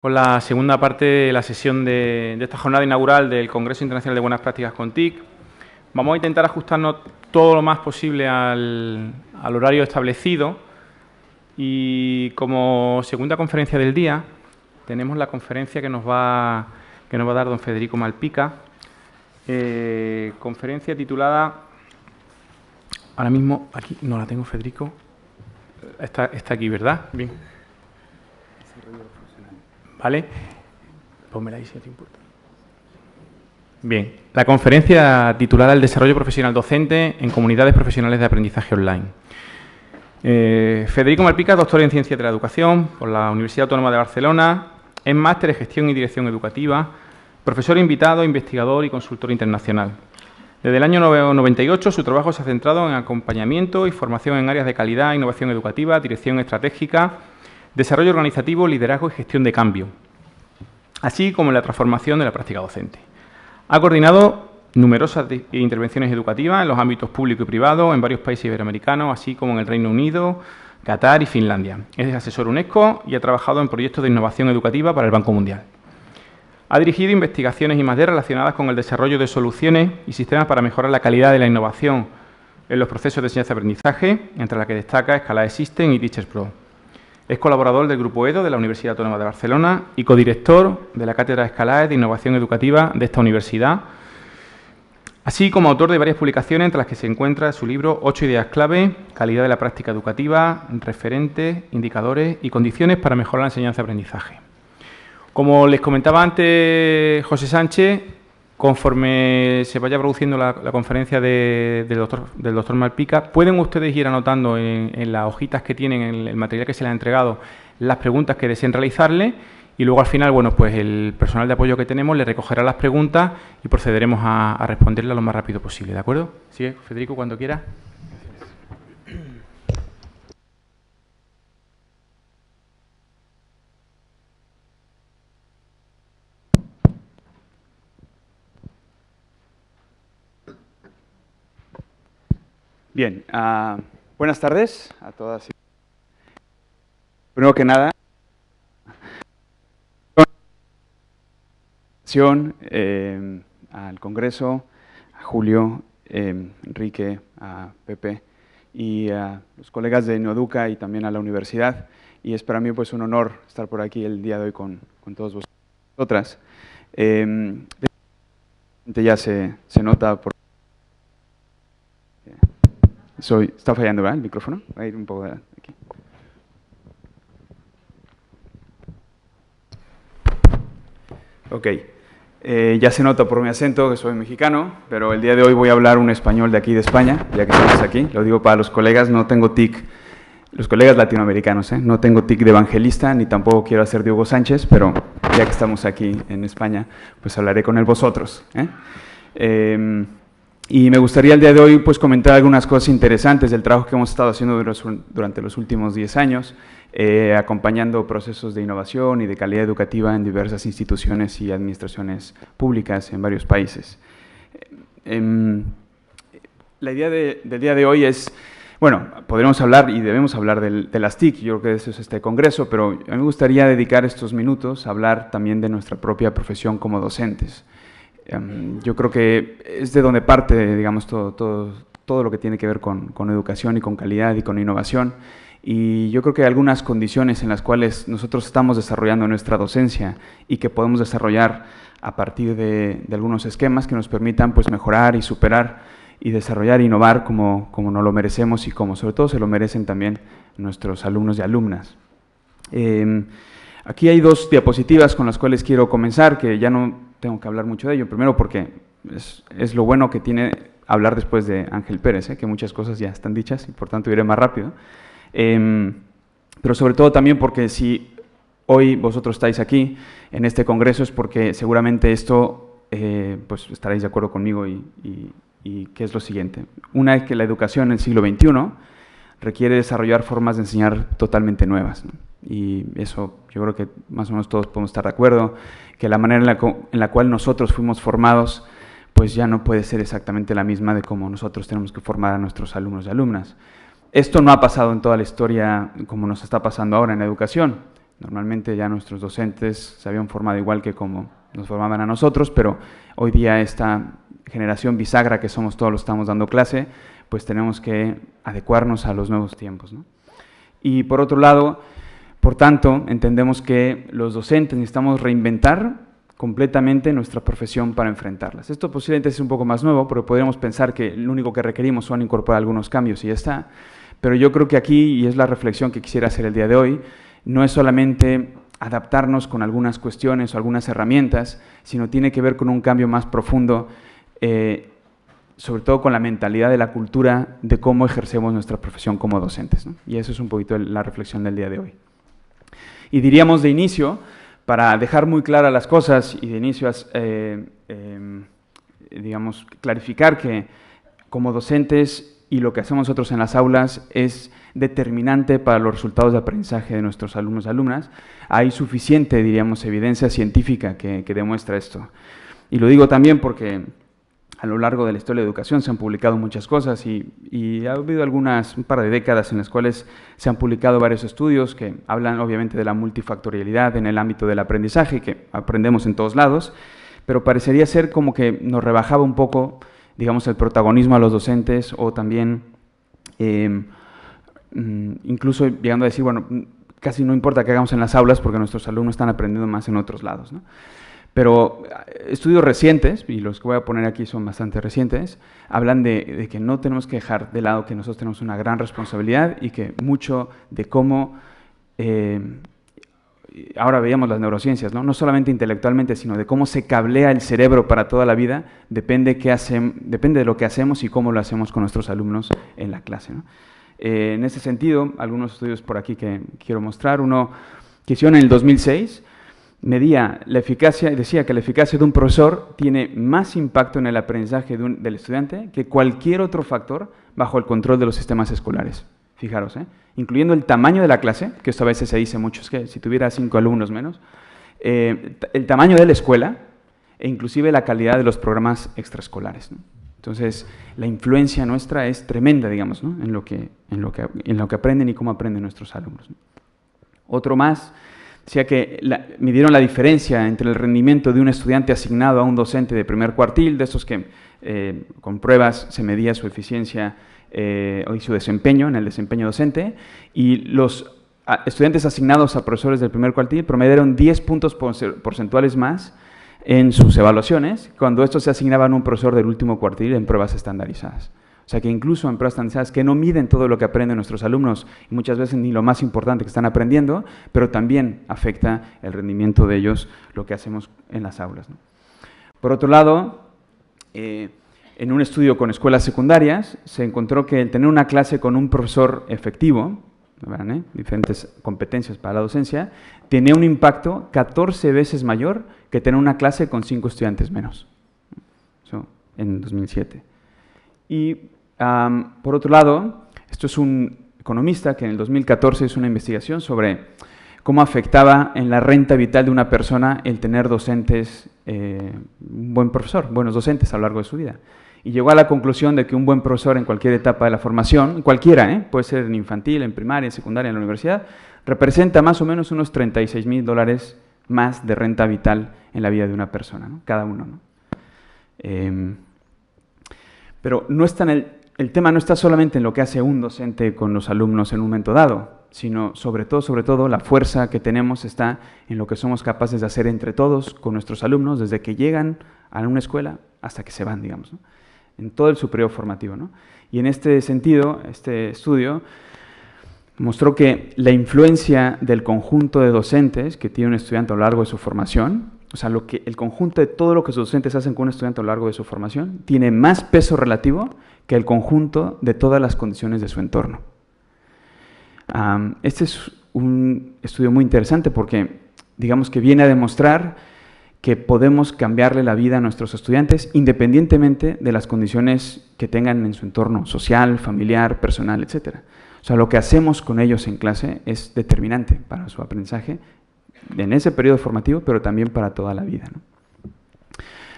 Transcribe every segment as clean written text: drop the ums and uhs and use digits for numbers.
Con la segunda parte de la sesión de esta jornada inaugural del Congreso Internacional de Buenas Prácticas con TIC. Vamos a intentar ajustarnos todo lo más posible al horario establecido y como segunda conferencia del día tenemos la conferencia que nos va a dar don Federico Malpica, conferencia titulada, ahora mismo aquí no la tengo, Federico, está aquí, ¿verdad? Bien. ¿Vale? Pónmela ahí si no te importa. Bien, la conferencia titulada El desarrollo profesional docente en comunidades profesionales de aprendizaje online. Federico Malpica, doctor en Ciencias de la Educación por la Universidad Autónoma de Barcelona, es máster en Gestión y Dirección Educativa, profesor invitado, investigador y consultor internacional. Desde el año 98 su trabajo se ha centrado en acompañamiento y formación en áreas de calidad, innovación educativa, dirección estratégica, desarrollo organizativo, liderazgo y gestión de cambio, así como en la transformación de la práctica docente. Ha coordinado numerosas intervenciones educativas en los ámbitos público y privado en varios países iberoamericanos, así como en el Reino Unido, Qatar y Finlandia. Es asesor UNESCO y ha trabajado en proyectos de innovación educativa para el Banco Mundial. Ha dirigido investigaciones I+D relacionadas con el desarrollo de soluciones y sistemas para mejorar la calidad de la innovación en los procesos de enseñanza-aprendizaje, entre las que destaca Scala System y Teachers Pro. Es colaborador del Grupo EDO de la Universidad Autónoma de Barcelona y codirector de la Cátedra Scalae de Innovación Educativa de esta universidad, así como autor de varias publicaciones, entre las que se encuentra su libro 8 ideas clave, calidad de la práctica educativa, referentes, indicadores y condiciones para mejorar la enseñanza-aprendizaje. Como les comentaba antes José Sánchez, conforme se vaya produciendo la conferencia del doctor Malpica, pueden ustedes ir anotando en las hojitas que tienen, en el material que se les ha entregado, las preguntas que deseen realizarle y luego al final, bueno, pues el personal de apoyo que tenemos le recogerá las preguntas y procederemos a responderlas lo más rápido posible, ¿de acuerdo? Sigue, Federico, cuando quiera. Bien, buenas tardes a todas. Primero que nada, al Congreso, a Julio, Enrique, a Pepe y a los colegas de Inoeduca y también a la universidad. Y es para mí pues un honor estar por aquí el día de hoy con todos vosotras. Ya se nota por... Está fallando, ¿verdad? El micrófono. Va a ir un poco de aquí. Ok. Ya se nota por mi acento que soy mexicano, pero el día de hoy voy a hablar un español de aquí de España, ya que estamos aquí. Lo digo para los colegas, no tengo tic, los colegas latinoamericanos, no tengo tic de evangelista, ni tampoco quiero hacer de Hugo Sánchez, pero ya que estamos aquí en España, pues hablaré con él vosotros. Y me gustaría el día de hoy pues comentar algunas cosas interesantes del trabajo que hemos estado haciendo durante los últimos 10 años, acompañando procesos de innovación y de calidad educativa en diversas instituciones y administraciones públicas en varios países. La idea del día de hoy es, bueno, podremos hablar y debemos hablar de las TIC, yo creo que eso es este congreso, pero a mí me gustaría dedicar estos minutos a hablar también de nuestra propia profesión como docentes. Yo creo que es de donde parte, digamos, todo lo que tiene que ver con educación y con calidad y con innovación. Y yo creo que hay algunas condiciones en las cuales nosotros estamos desarrollando nuestra docencia y que podemos desarrollar a partir de algunos esquemas que nos permitan pues, mejorar y superar y desarrollar e innovar como nos lo merecemos y como sobre todo se lo merecen también nuestros alumnos y alumnas. Aquí hay dos diapositivas con las cuales quiero comenzar, que ya no tengo que hablar mucho de ello. Primero porque es lo bueno que tiene hablar después de Ángel Pérez, que muchas cosas ya están dichas y por tanto iré más rápido. Pero sobre todo también porque si hoy vosotros estáis aquí en este congreso es porque seguramente esto, pues estaréis de acuerdo conmigo y que es lo siguiente. Una es que la educación en el siglo XXI requiere desarrollar formas de enseñar totalmente nuevas, ¿no? Y eso yo creo que más o menos todos podemos estar de acuerdo, que la manera en la cual nosotros fuimos formados pues ya no puede ser exactamente la misma de cómo nosotros tenemos que formar a nuestros alumnos y alumnas. Esto no ha pasado en toda la historia como nos está pasando ahora en la educación. Normalmente ya nuestros docentes se habían formado igual que como nos formaban a nosotros, pero hoy día esta generación bisagra que somos todos los que estamos dando clase, pues tenemos que adecuarnos a los nuevos tiempos, ¿no? Y por otro lado, por tanto, entendemos que los docentes necesitamos reinventar completamente nuestra profesión para enfrentarlas. Esto posiblemente es un poco más nuevo, porque podríamos pensar que lo único que requerimos son incorporar algunos cambios y ya está, pero yo creo que aquí, y es la reflexión que quisiera hacer el día de hoy, no es solamente adaptarnos con algunas cuestiones o algunas herramientas, sino tiene que ver con un cambio más profundo, sobre todo con la mentalidad de la cultura de cómo ejercemos nuestra profesión como docentes, ¿no? Y eso es un poquito la reflexión del día de hoy. Y diríamos de inicio, para dejar muy claras las cosas y de inicio, digamos, clarificar que como docentes y lo que hacemos nosotros en las aulas es determinante para los resultados de aprendizaje de nuestros alumnos y alumnas. Hay suficiente, diríamos, evidencia científica que demuestra esto. Y lo digo también porque a lo largo de la historia de la educación se han publicado muchas cosas y ha habido un par de décadas en las cuales se han publicado varios estudios que hablan obviamente de la multifactorialidad en el ámbito del aprendizaje, que aprendemos en todos lados, pero parecería ser como que nos rebajaba un poco, digamos, el protagonismo a los docentes o también incluso llegando a decir, bueno, casi no importa qué hagamos en las aulas porque nuestros alumnos están aprendiendo más en otros lados, ¿no? Pero estudios recientes, y los que voy a poner aquí son bastante recientes, hablan de que no tenemos que dejar de lado que nosotros tenemos una gran responsabilidad y que mucho de cómo, ahora veíamos las neurociencias, ¿no? No solamente intelectualmente, sino de cómo se cablea el cerebro para toda la vida, depende de lo que hacemos y cómo lo hacemos con nuestros alumnos en la clase, ¿no? En ese sentido, algunos estudios por aquí que quiero mostrar, uno que hicieron en el 2006, medía la eficacia y decía que la eficacia de un profesor tiene más impacto en el aprendizaje del estudiante que cualquier otro factor bajo el control de los sistemas escolares. Fijaros, incluyendo el tamaño de la clase, que esto a veces se dice mucho, es que si tuviera 5 alumnos menos, el tamaño de la escuela e inclusive la calidad de los programas extraescolares, ¿no? Entonces, la influencia nuestra es tremenda, digamos, ¿no? en lo que aprenden y cómo aprenden nuestros alumnos, ¿no? Otro más decía que midieron la diferencia entre el rendimiento de un estudiante asignado a un docente de primer cuartil, de estos que con pruebas se medía su eficiencia y su desempeño en el desempeño docente, y los estudiantes asignados a profesores del primer cuartil promediaron 10 puntos porcentuales más en sus evaluaciones cuando estos se asignaban a un profesor del último cuartil en pruebas estandarizadas. O sea que incluso en pruebas estandarizadas que no miden todo lo que aprenden nuestros alumnos y muchas veces ni lo más importante que están aprendiendo, pero también afecta el rendimiento de ellos lo que hacemos en las aulas, ¿no? Por otro lado, en un estudio con escuelas secundarias se encontró que el tener una clase con un profesor efectivo, ¿verdad? Diferentes competencias para la docencia, tiene un impacto 14 veces mayor que tener una clase con 5 estudiantes menos. Eso en 2007. Y por otro lado, esto es un economista que en el 2014 hizo una investigación sobre cómo afectaba en la renta vital de una persona el tener docentes, un buen profesor, buenos docentes a lo largo de su vida. Y llegó a la conclusión de que un buen profesor en cualquier etapa de la formación, cualquiera, puede ser en infantil, en primaria, en secundaria, en la universidad, representa más o menos unos $36,000 más de renta vital en la vida de una persona, ¿no? Cada uno, ¿no? Pero no está el tema no está solamente en lo que hace un docente con los alumnos en un momento dado, sino sobre todo, la fuerza que tenemos está en lo que somos capaces de hacer entre todos con nuestros alumnos desde que llegan a una escuela hasta que se van, digamos, ¿no? En todo el superior formativo, ¿no? Y en este sentido, este estudio mostró que la influencia del conjunto de docentes que tiene un estudiante a lo largo de su formación, o sea, el conjunto de todo lo que sus docentes hacen con un estudiante a lo largo de su formación, tiene más peso relativo que el conjunto de todas las condiciones de su entorno. Este es un estudio muy interesante porque, digamos que viene a demostrar que podemos cambiarle la vida a nuestros estudiantes independientemente de las condiciones que tengan en su entorno social, familiar, personal, etc. O sea, lo que hacemos con ellos en clase es determinante para su aprendizaje en ese periodo formativo, pero también para toda la vida, ¿no?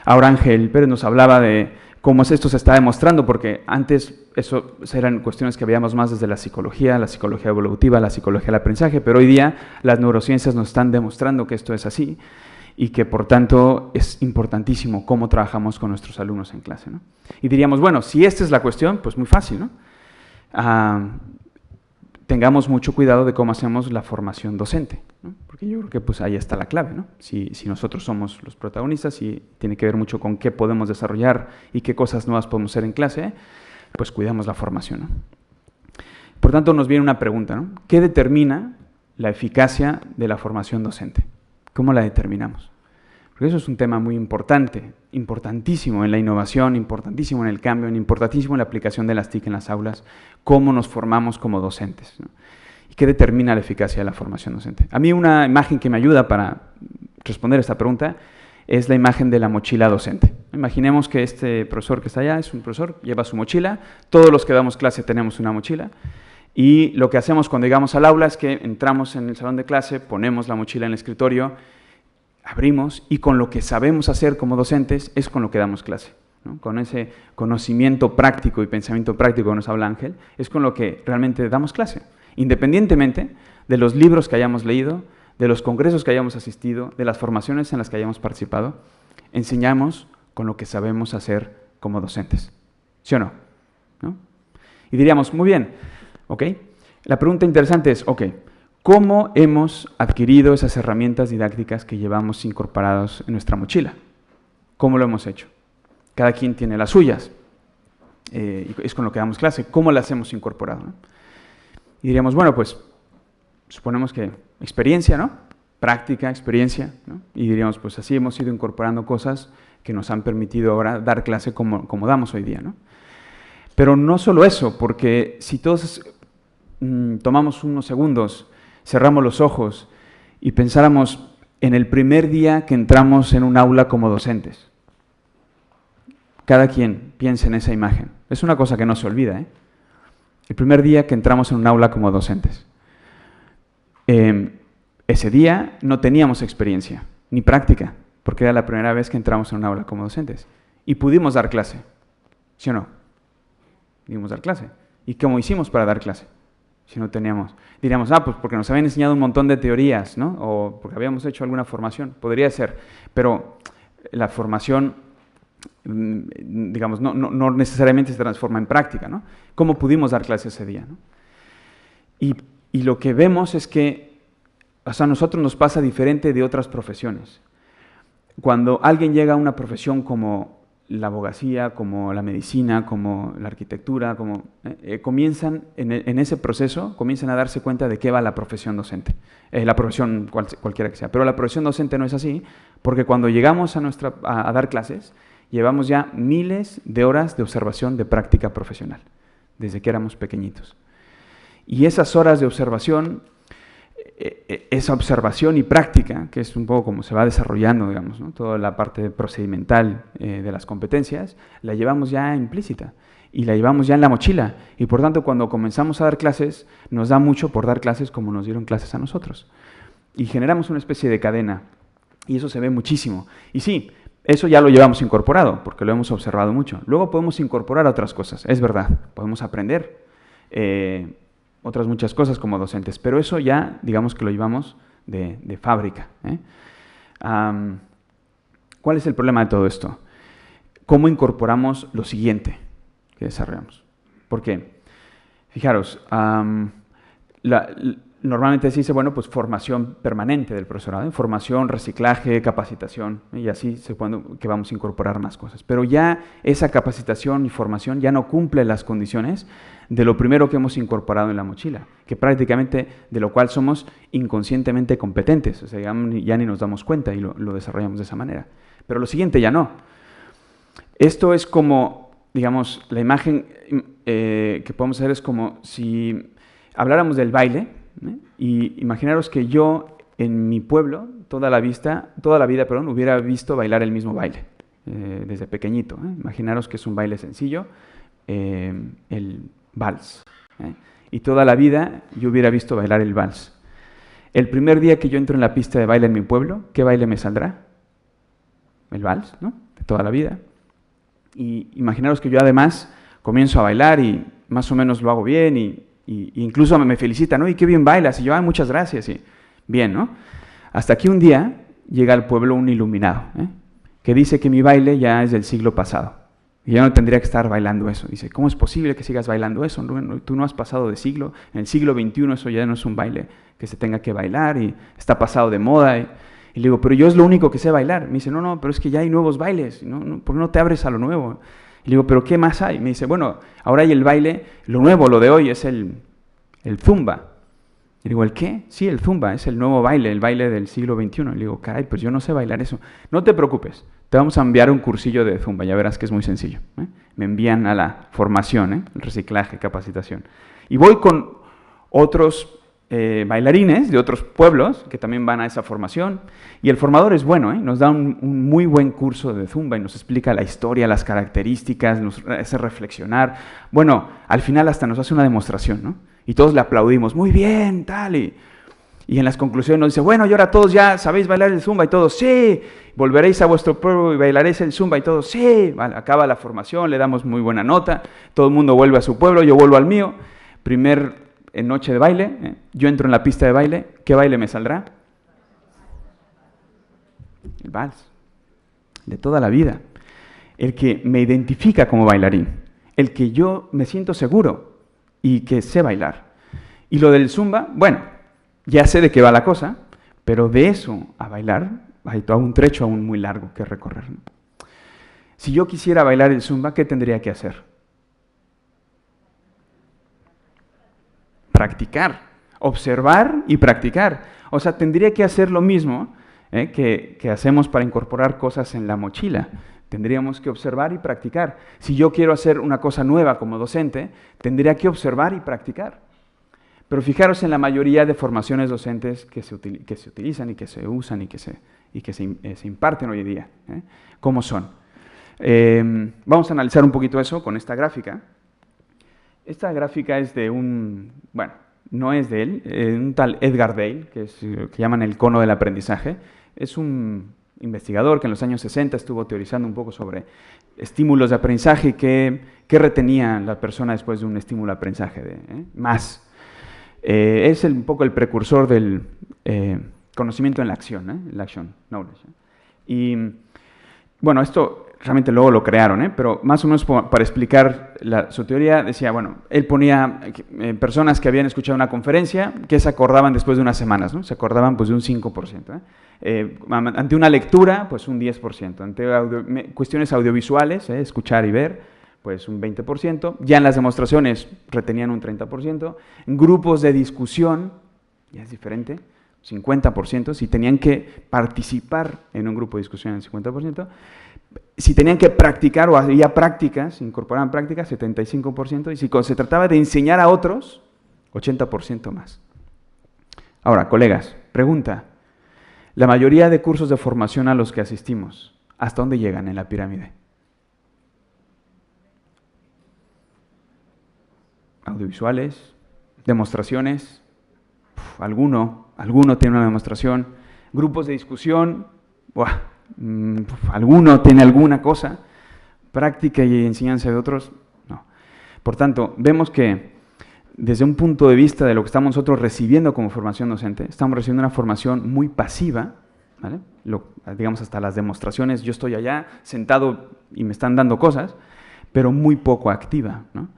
Ahora Ángel Pérez nos hablaba de cómo esto se está demostrando, porque antes eso eran cuestiones que veíamos más desde la psicología evolutiva, la psicología del aprendizaje, pero hoy día las neurociencias nos están demostrando que esto es así y que por tanto es importantísimo cómo trabajamos con nuestros alumnos en clase, ¿no? Y diríamos, bueno, si esta es la cuestión, pues muy fácil, ¿no? Tengamos mucho cuidado de cómo hacemos la formación docente, ¿no? Porque yo creo que pues ahí está la clave, ¿no? Si nosotros somos los protagonistas y tiene que ver mucho con qué podemos desarrollar y qué cosas nuevas podemos hacer en clase, pues cuidamos la formación, ¿no? Por tanto, nos viene una pregunta, ¿no? ¿Qué determina la eficacia de la formación docente? ¿Cómo la determinamos? Porque eso es un tema muy importante, importantísimo en la innovación, importantísimo en el cambio, importantísimo en la aplicación de las TIC en las aulas, cómo nos formamos como docentes, ¿no? ¿Y qué determina la eficacia de la formación docente? A mí una imagen que me ayuda para responder esta pregunta es la imagen de la mochila docente. Imaginemos que este profesor que está allá es un profesor, lleva su mochila, todos los que damos clase tenemos una mochila, y lo que hacemos cuando llegamos al aula es que entramos en el salón de clase, ponemos la mochila en el escritorio, abrimos y con lo que sabemos hacer como docentes es con lo que damos clase, ¿no? Con ese conocimiento práctico y pensamiento práctico que nos habla Ángel, es con lo que realmente damos clase, independientemente de los libros que hayamos leído, de los congresos que hayamos asistido, de las formaciones en las que hayamos participado, enseñamos con lo que sabemos hacer como docentes, ¿sí o no? ¿No? Y diríamos, muy bien, ¿ok? La pregunta interesante es, ok, ¿cómo hemos adquirido esas herramientas didácticas que llevamos incorporadas en nuestra mochila? ¿Cómo lo hemos hecho? Cada quien tiene las suyas, es con lo que damos clase. ¿Cómo las hemos incorporado, ¿no? Y diríamos, bueno, pues suponemos que experiencia, ¿no? Práctica, experiencia, ¿no? Y diríamos, pues así hemos ido incorporando cosas que nos han permitido ahora dar clase como damos hoy día, ¿no? Pero no solo eso, porque si todos tomamos unos segundos, cerramos los ojos y pensáramos en el primer día que entramos en un aula como docentes. Cada quien piensa en esa imagen. Es una cosa que no se olvida, ¿eh? El primer día que entramos en un aula como docentes. Ese día no teníamos experiencia ni práctica, porque era la primera vez que entramos en un aula como docentes. Y pudimos dar clase, ¿sí o no? Pudimos dar clase. ¿Y cómo hicimos para dar clase? Si no teníamos, diríamos, pues porque nos habían enseñado un montón de teorías, ¿no? O porque habíamos hecho alguna formación, podría ser, pero la formación, digamos, no necesariamente se transforma en práctica, ¿no? ¿Cómo pudimos dar clase ese día, ¿no? Y lo que vemos es que, o sea, a nosotros nos pasa diferente de otras profesiones. Cuando alguien llega a una profesión como la abogacía, como la medicina, como la arquitectura, comienzan en ese proceso, comienzan a darse cuenta de qué va la profesión docente, la profesión cualquiera que sea. Pero la profesión docente no es así, porque cuando llegamos a dar clases, llevamos ya miles de horas de observación de práctica profesional, desde que éramos pequeñitos. Y esas horas de observación, esa observación y práctica, que es un poco como se va desarrollando, digamos, ¿no? Toda la parte procedimental de las competencias, la llevamos ya implícita y la llevamos ya en la mochila. Y por tanto, cuando comenzamos a dar clases, nos da mucho por dar clases como nos dieron clases a nosotros. Y generamos una especie de cadena. Y eso se ve muchísimo. Y sí, eso ya lo llevamos incorporado, porque lo hemos observado mucho. Luego podemos incorporar otras cosas, es verdad. Podemos aprender otras muchas cosas como docentes, pero eso ya, digamos que lo llevamos de fábrica, ¿eh? ¿Cuál es el problema de todo esto? ¿Cómo incorporamos lo siguiente que desarrollamos? Porque, fijaros, normalmente se dice, bueno, pues formación permanente del profesorado, ¿eh? Formación, reciclaje, capacitación, ¿eh? Y así se supone que vamos a incorporar más cosas. Pero ya esa capacitación y formación ya no cumple las condiciones de lo primero que hemos incorporado en la mochila, que prácticamente de lo cual somos inconscientemente competentes, o sea, ya ni nos damos cuenta y lo desarrollamos de esa manera. Pero lo siguiente ya no. Esto es como, digamos, la imagen que podemos hacer es como si habláramos del baile, ¿eh? Y imaginaros que yo en mi pueblo toda la vida, hubiera visto bailar el mismo baile, desde pequeñito, ¿eh? Imaginaros que es un baile sencillo, el vals, ¿eh? Y toda la vida yo hubiera visto bailar el vals. El primer día que yo entro en la pista de baile en mi pueblo, ¿qué baile me saldrá? El vals, ¿no? De toda la vida. Y imaginaros que yo además comienzo a bailar y más o menos lo hago bien y incluso me felicitan, ¿no? Y qué bien bailas. Y yo, muchas gracias. Y bien, ¿no? Hasta que un día llega al pueblo un iluminado, que dice que mi baile ya es del siglo pasado. Y ya no tendría que estar bailando eso. Dice, ¿cómo es posible que sigas bailando eso? Tú no has pasado de siglo. En el siglo XXI eso ya no es un baile que se tenga que bailar y está pasado de moda. Y le digo, pero yo es lo único que sé bailar. Me dice, no, pero es que ya hay nuevos bailes. ¿Por qué no te abres a lo nuevo? Y le digo, ¿pero qué más hay? Me dice, bueno, ahora hay el baile, lo nuevo, lo de hoy es el zumba. Y le digo, ¿el qué? Sí, el zumba, es el nuevo baile, el baile del siglo XXI. Le digo, caray, pues yo no sé bailar eso. No te preocupes, te vamos a enviar un cursillo de zumba, ya verás que es muy sencillo. Me envían a la formación, el reciclaje, capacitación. Y voy con otros bailarines de otros pueblos que también van a esa formación. Y el formador es bueno, nos da un muy buen curso de zumba y nos explica la historia, las características, nos hace reflexionar. Bueno, al final hasta nos hace una demostración, ¿no? Y todos le aplaudimos, muy bien, tal. Y en las conclusiones nos dice, bueno, y ahora todos ya sabéis bailar el zumba y todos, sí. Volveréis a vuestro pueblo y bailaréis el zumba y todos, sí. Vale, acaba la formación, le damos muy buena nota, todo el mundo vuelve a su pueblo, yo vuelvo al mío. En noche de baile, yo entro en la pista de baile, ¿qué baile me saldrá? El vals, de toda la vida. El que me identifica como bailarín, el que yo me siento seguro y que sé bailar. Y lo del zumba, bueno, ya sé de qué va la cosa, pero de eso a bailar hay todo un trecho aún muy largo que recorrer. Si yo quisiera bailar el zumba, ¿qué tendría que hacer? Practicar, observar y practicar. O sea, tendría que hacer lo mismo que hacemos para incorporar cosas en la mochila. Tendríamos que observar y practicar. Si yo quiero hacer una cosa nueva como docente, tendría que observar y practicar. Pero fijaros en la mayoría de formaciones docentes que se utilizan y que se usan y que se imparten hoy en día. ¿Cómo son? Vamos a analizar un poquito eso con esta gráfica. Esta gráfica es de no es de él, un tal Edgar Dale, que llaman el cono del aprendizaje. Es un investigador que en los años 60 estuvo teorizando un poco sobre estímulos de aprendizaje y qué retenía la persona después de un estímulo de aprendizaje más. Es un poco el precursor del conocimiento en la acción, el action knowledge. Y bueno, esto realmente luego lo crearon, pero más o menos para explicar su teoría decía, bueno, él ponía personas que habían escuchado una conferencia que se acordaban después de unas semanas, ¿no? Se acordaban pues de un 5%. Ante una lectura, pues un 10%. Ante cuestiones audiovisuales, escuchar y ver, pues un 20%. Ya en las demostraciones retenían un 30%. En grupos de discusión, ya es diferente, 50%. Si tenían que participar en un grupo de discusión, el 50%. Si tenían que practicar o había prácticas, incorporaban prácticas, 75%, y si se trataba de enseñar a otros, 80% más. Ahora, colegas, pregunta, la mayoría de cursos de formación a los que asistimos, ¿hasta dónde llegan en la pirámide? Audiovisuales, demostraciones, alguno tiene una demostración, grupos de discusión, alguno tiene alguna cosa, práctica y enseñanza de otros, no. Por tanto, vemos que desde un punto de vista de lo que estamos nosotros recibiendo como formación docente, estamos recibiendo una formación muy pasiva, ¿vale? Digamos hasta las demostraciones, yo estoy allá sentado y me están dando cosas, pero muy poco activa, ¿no?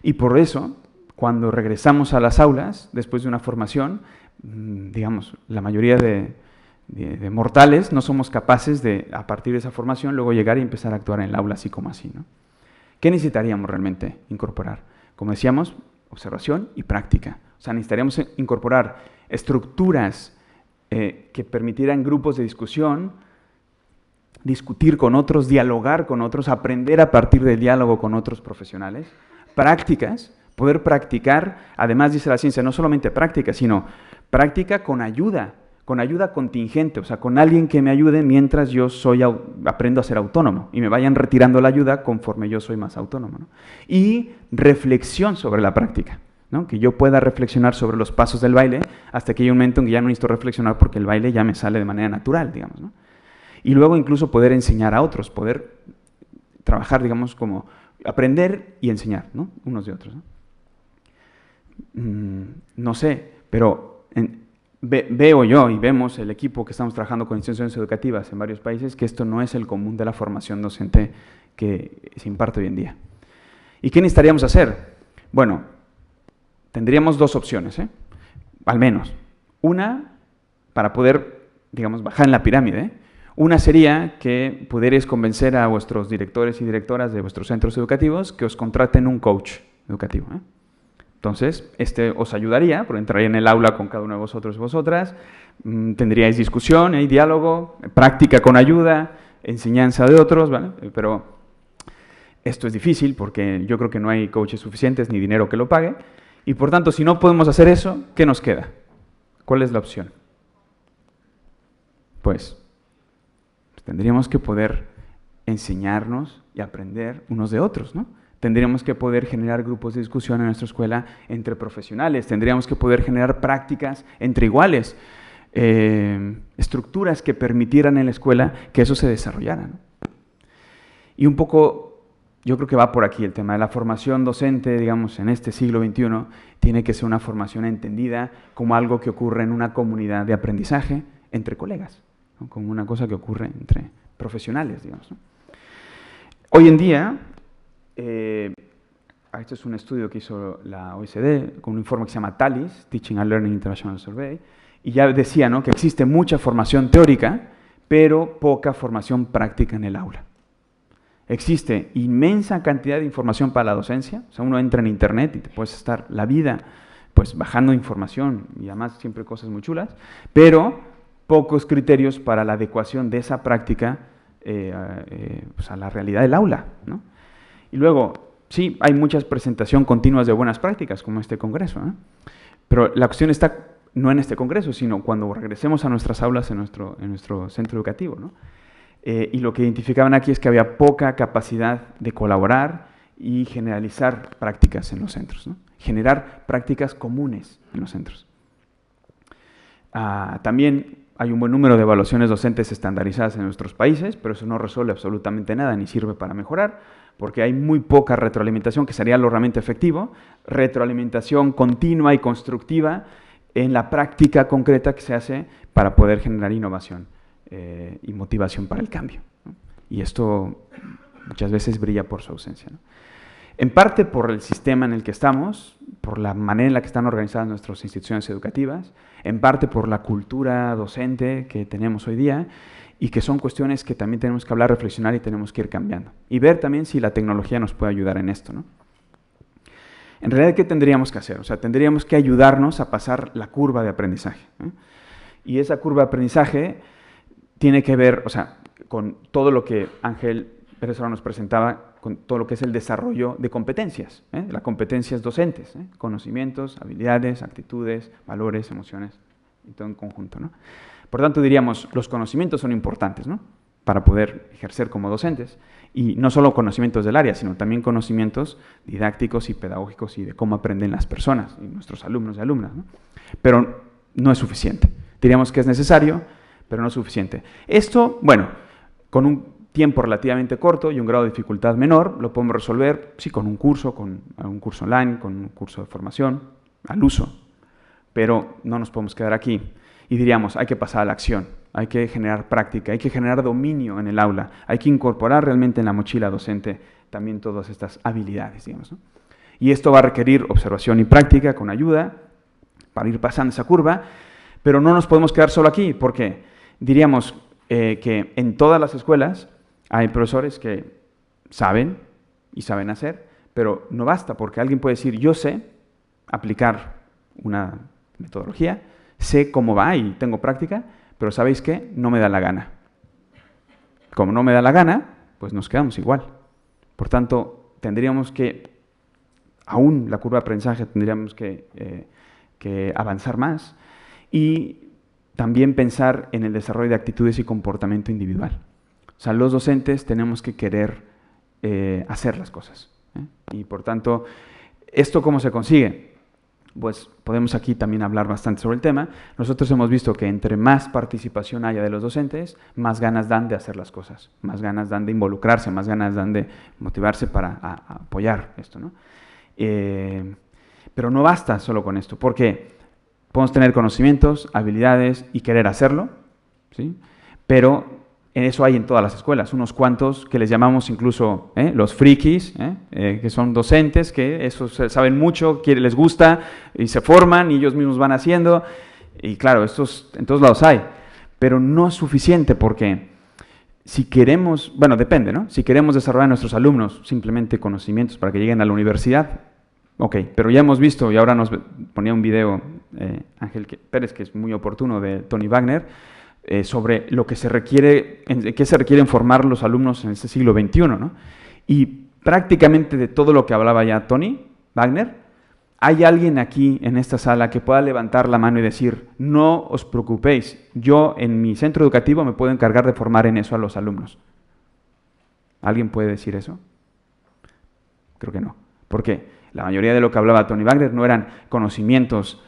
Y por eso, cuando regresamos a las aulas, después de una formación, digamos, la mayoría de mortales no somos capaces de, a partir de esa formación, luego llegar y empezar a actuar en el aula así como así, ¿no? ¿Qué necesitaríamos realmente incorporar? Como decíamos, observación y práctica. O sea, necesitaríamos incorporar estructuras que permitieran grupos de discusión, discutir con otros, dialogar con otros, aprender a partir del diálogo con otros profesionales, prácticas, poder practicar, además dice la ciencia, no solamente práctica, sino práctica con ayuda contingente, o sea, con alguien que me ayude mientras yo aprendo a ser autónomo y me vayan retirando la ayuda conforme yo soy más autónomo, ¿no? Y reflexión sobre la práctica, ¿no? Que yo pueda reflexionar sobre los pasos del baile hasta que hay un momento en que ya no necesito reflexionar porque el baile ya me sale de manera natural, digamos, ¿no? Y luego incluso poder enseñar a otros, poder trabajar, digamos, como aprender y enseñar, ¿no? Unos de otros, ¿no? No sé, pero veo yo y vemos el equipo que estamos trabajando con instituciones educativas en varios países que esto no es el común de la formación docente que se imparte hoy en día. ¿Y qué necesitaríamos hacer? Bueno, tendríamos dos opciones, al menos. Una, para poder, digamos, bajar en la pirámide. Una sería que pudierais convencer a vuestros directores y directoras de vuestros centros educativos que os contraten un coach educativo. Entonces, os ayudaría, porque entraría en el aula con cada uno de vosotros y vosotras, tendríais discusión, diálogo, práctica con ayuda, enseñanza de otros, ¿vale? Pero esto es difícil porque yo creo que no hay coaches suficientes ni dinero que lo pague, y por tanto, si no podemos hacer eso, ¿qué nos queda? ¿Cuál es la opción? Pues tendríamos que poder enseñarnos y aprender unos de otros, ¿no? Tendríamos que poder generar grupos de discusión en nuestra escuela entre profesionales, tendríamos que poder generar prácticas entre iguales, estructuras que permitieran en la escuela que eso se desarrollara, ¿no? Y un poco, yo creo que va por aquí el tema de la formación docente, digamos, en este siglo XXI, tiene que ser una formación entendida como algo que ocurre en una comunidad de aprendizaje entre colegas, ¿no? Como una cosa que ocurre entre profesionales, digamos, ¿no? Hoy en día, este es un estudio que hizo la OECD con un informe que se llama TALIS, Teaching and Learning International Survey, y ya decía, ¿no?, que existe mucha formación teórica, pero poca formación práctica en el aula. Existe inmensa cantidad de información para la docencia, o sea, uno entra en internet y te puedes estar la vida pues bajando información y además siempre cosas muy chulas, pero pocos criterios para la adecuación de esa práctica pues a la realidad del aula, ¿no? Y luego, sí, hay muchas presentaciones continuas de buenas prácticas, como este congreso, ¿eh? Pero la cuestión está no en este congreso, sino cuando regresemos a nuestras aulas en nuestro centro educativo, ¿no? Y lo que identificaban aquí es que había poca capacidad de colaborar y generalizar prácticas en los centros, ¿no? Generar prácticas comunes en los centros. También hay un buen número de evaluaciones docentes estandarizadas en nuestros países, pero eso no resuelve absolutamente nada ni sirve para mejorar, porque hay muy poca retroalimentación, que sería lo realmente efectivo, retroalimentación continua y constructiva en la práctica concreta que se hace para poder generar innovación y motivación para el cambio, ¿no? Y esto muchas veces brilla por su ausencia, ¿no? En parte por el sistema en el que estamos, por la manera en la que están organizadas nuestras instituciones educativas, en parte por la cultura docente que tenemos hoy día, y que son cuestiones que también tenemos que hablar, reflexionar y tenemos que ir cambiando. Y ver también si la tecnología nos puede ayudar en esto, ¿no? En realidad, ¿qué tendríamos que hacer? O sea, tendríamos que ayudarnos a pasar la curva de aprendizaje, ¿eh? Y esa curva de aprendizaje tiene que ver, o sea, con todo lo que Ángel Pérez ahora nos presentaba, con todo lo que es el desarrollo de competencias, las competencias docentes, conocimientos, habilidades, actitudes, valores, emociones, y todo en conjunto, ¿no? Por tanto, diríamos, los conocimientos son importantes, ¿no?, para poder ejercer como docentes, y no solo conocimientos del área, sino también conocimientos didácticos y pedagógicos y de cómo aprenden las personas, y nuestros alumnos y alumnas, ¿no? Pero no es suficiente. Diríamos que es necesario, pero no es suficiente. Esto, bueno, con un tiempo relativamente corto y un grado de dificultad menor, lo podemos resolver, sí, con un curso online, con un curso de formación, al uso, pero no nos podemos quedar aquí. Y diríamos, hay que pasar a la acción, hay que generar práctica, hay que generar dominio en el aula, hay que incorporar realmente en la mochila docente también todas estas habilidades, digamos, ¿no? Y esto va a requerir observación y práctica con ayuda para ir pasando esa curva, pero no nos podemos quedar solo aquí, porque diríamos que en todas las escuelas hay profesores que saben y saben hacer, pero no basta, porque alguien puede decir, yo sé aplicar una metodología, sé cómo va y tengo práctica, pero ¿sabéis qué? No me da la gana. Como no me da la gana, pues nos quedamos igual. Por tanto, tendríamos que, aún la curva de aprendizaje, tendríamos que avanzar más y también pensar en el desarrollo de actitudes y comportamiento individual. O sea, los docentes tenemos que querer hacer las cosas, ¿eh? Y por tanto, ¿esto cómo se consigue? pues podemos aquí también hablar bastante sobre el tema. Nosotros hemos visto que entre más participación haya de los docentes, más ganas dan de hacer las cosas, más ganas dan de involucrarse, más ganas dan de motivarse para apoyar esto, ¿no? Pero no basta solo con esto, porque podemos tener conocimientos, habilidades y querer hacerlo, ¿sí? Pero eso hay en todas las escuelas, unos cuantos que les llamamos incluso los frikis, que son docentes, que eso saben mucho, les gusta y se forman y ellos mismos van haciendo. Y claro, estos en todos lados hay, pero no es suficiente porque si queremos, bueno, depende, ¿no? Si queremos desarrollar a nuestros alumnos simplemente conocimientos para que lleguen a la universidad, ok, pero ya hemos visto, y ahora nos ponía un video Ángel Pérez, que es muy oportuno, de Tony Wagner, sobre lo que se requiere, qué se requieren formar los alumnos en este siglo XXI, ¿no? Y prácticamente de todo lo que hablaba ya Tony Wagner, ¿hay alguien aquí en esta sala que pueda levantar la mano y decir, no os preocupéis, yo en mi centro educativo me puedo encargar de formar en eso a los alumnos? ¿Alguien puede decir eso? Creo que no. ¿Por qué? La mayoría de lo que hablaba Tony Wagner no eran conocimientos,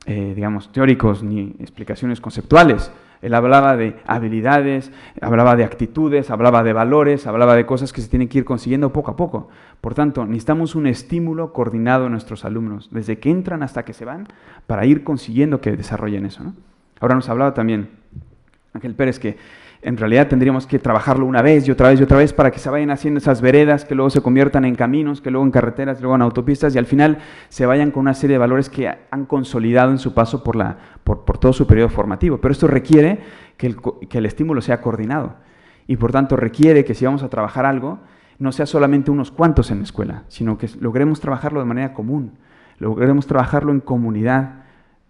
digamos, teóricos ni explicaciones conceptuales. Él hablaba de habilidades, hablaba de actitudes, hablaba de valores, hablaba de cosas que se tienen que ir consiguiendo poco a poco. Por tanto, necesitamos un estímulo coordinado en nuestros alumnos, desde que entran hasta que se van, para ir consiguiendo que desarrollen eso, ¿no? Ahora nos hablaba también Ángel Pérez que en realidad tendríamos que trabajarlo una vez y otra vez y otra vez para que se vayan haciendo esas veredas, que luego se conviertan en caminos, que luego en carreteras, luego en autopistas y al final se vayan con una serie de valores que han consolidado en su paso por todo su periodo formativo. Pero esto requiere que el estímulo sea coordinado y por tanto requiere que si vamos a trabajar algo, no sea solamente unos cuantos en la escuela, sino que logremos trabajarlo de manera común, logremos trabajarlo en comunidad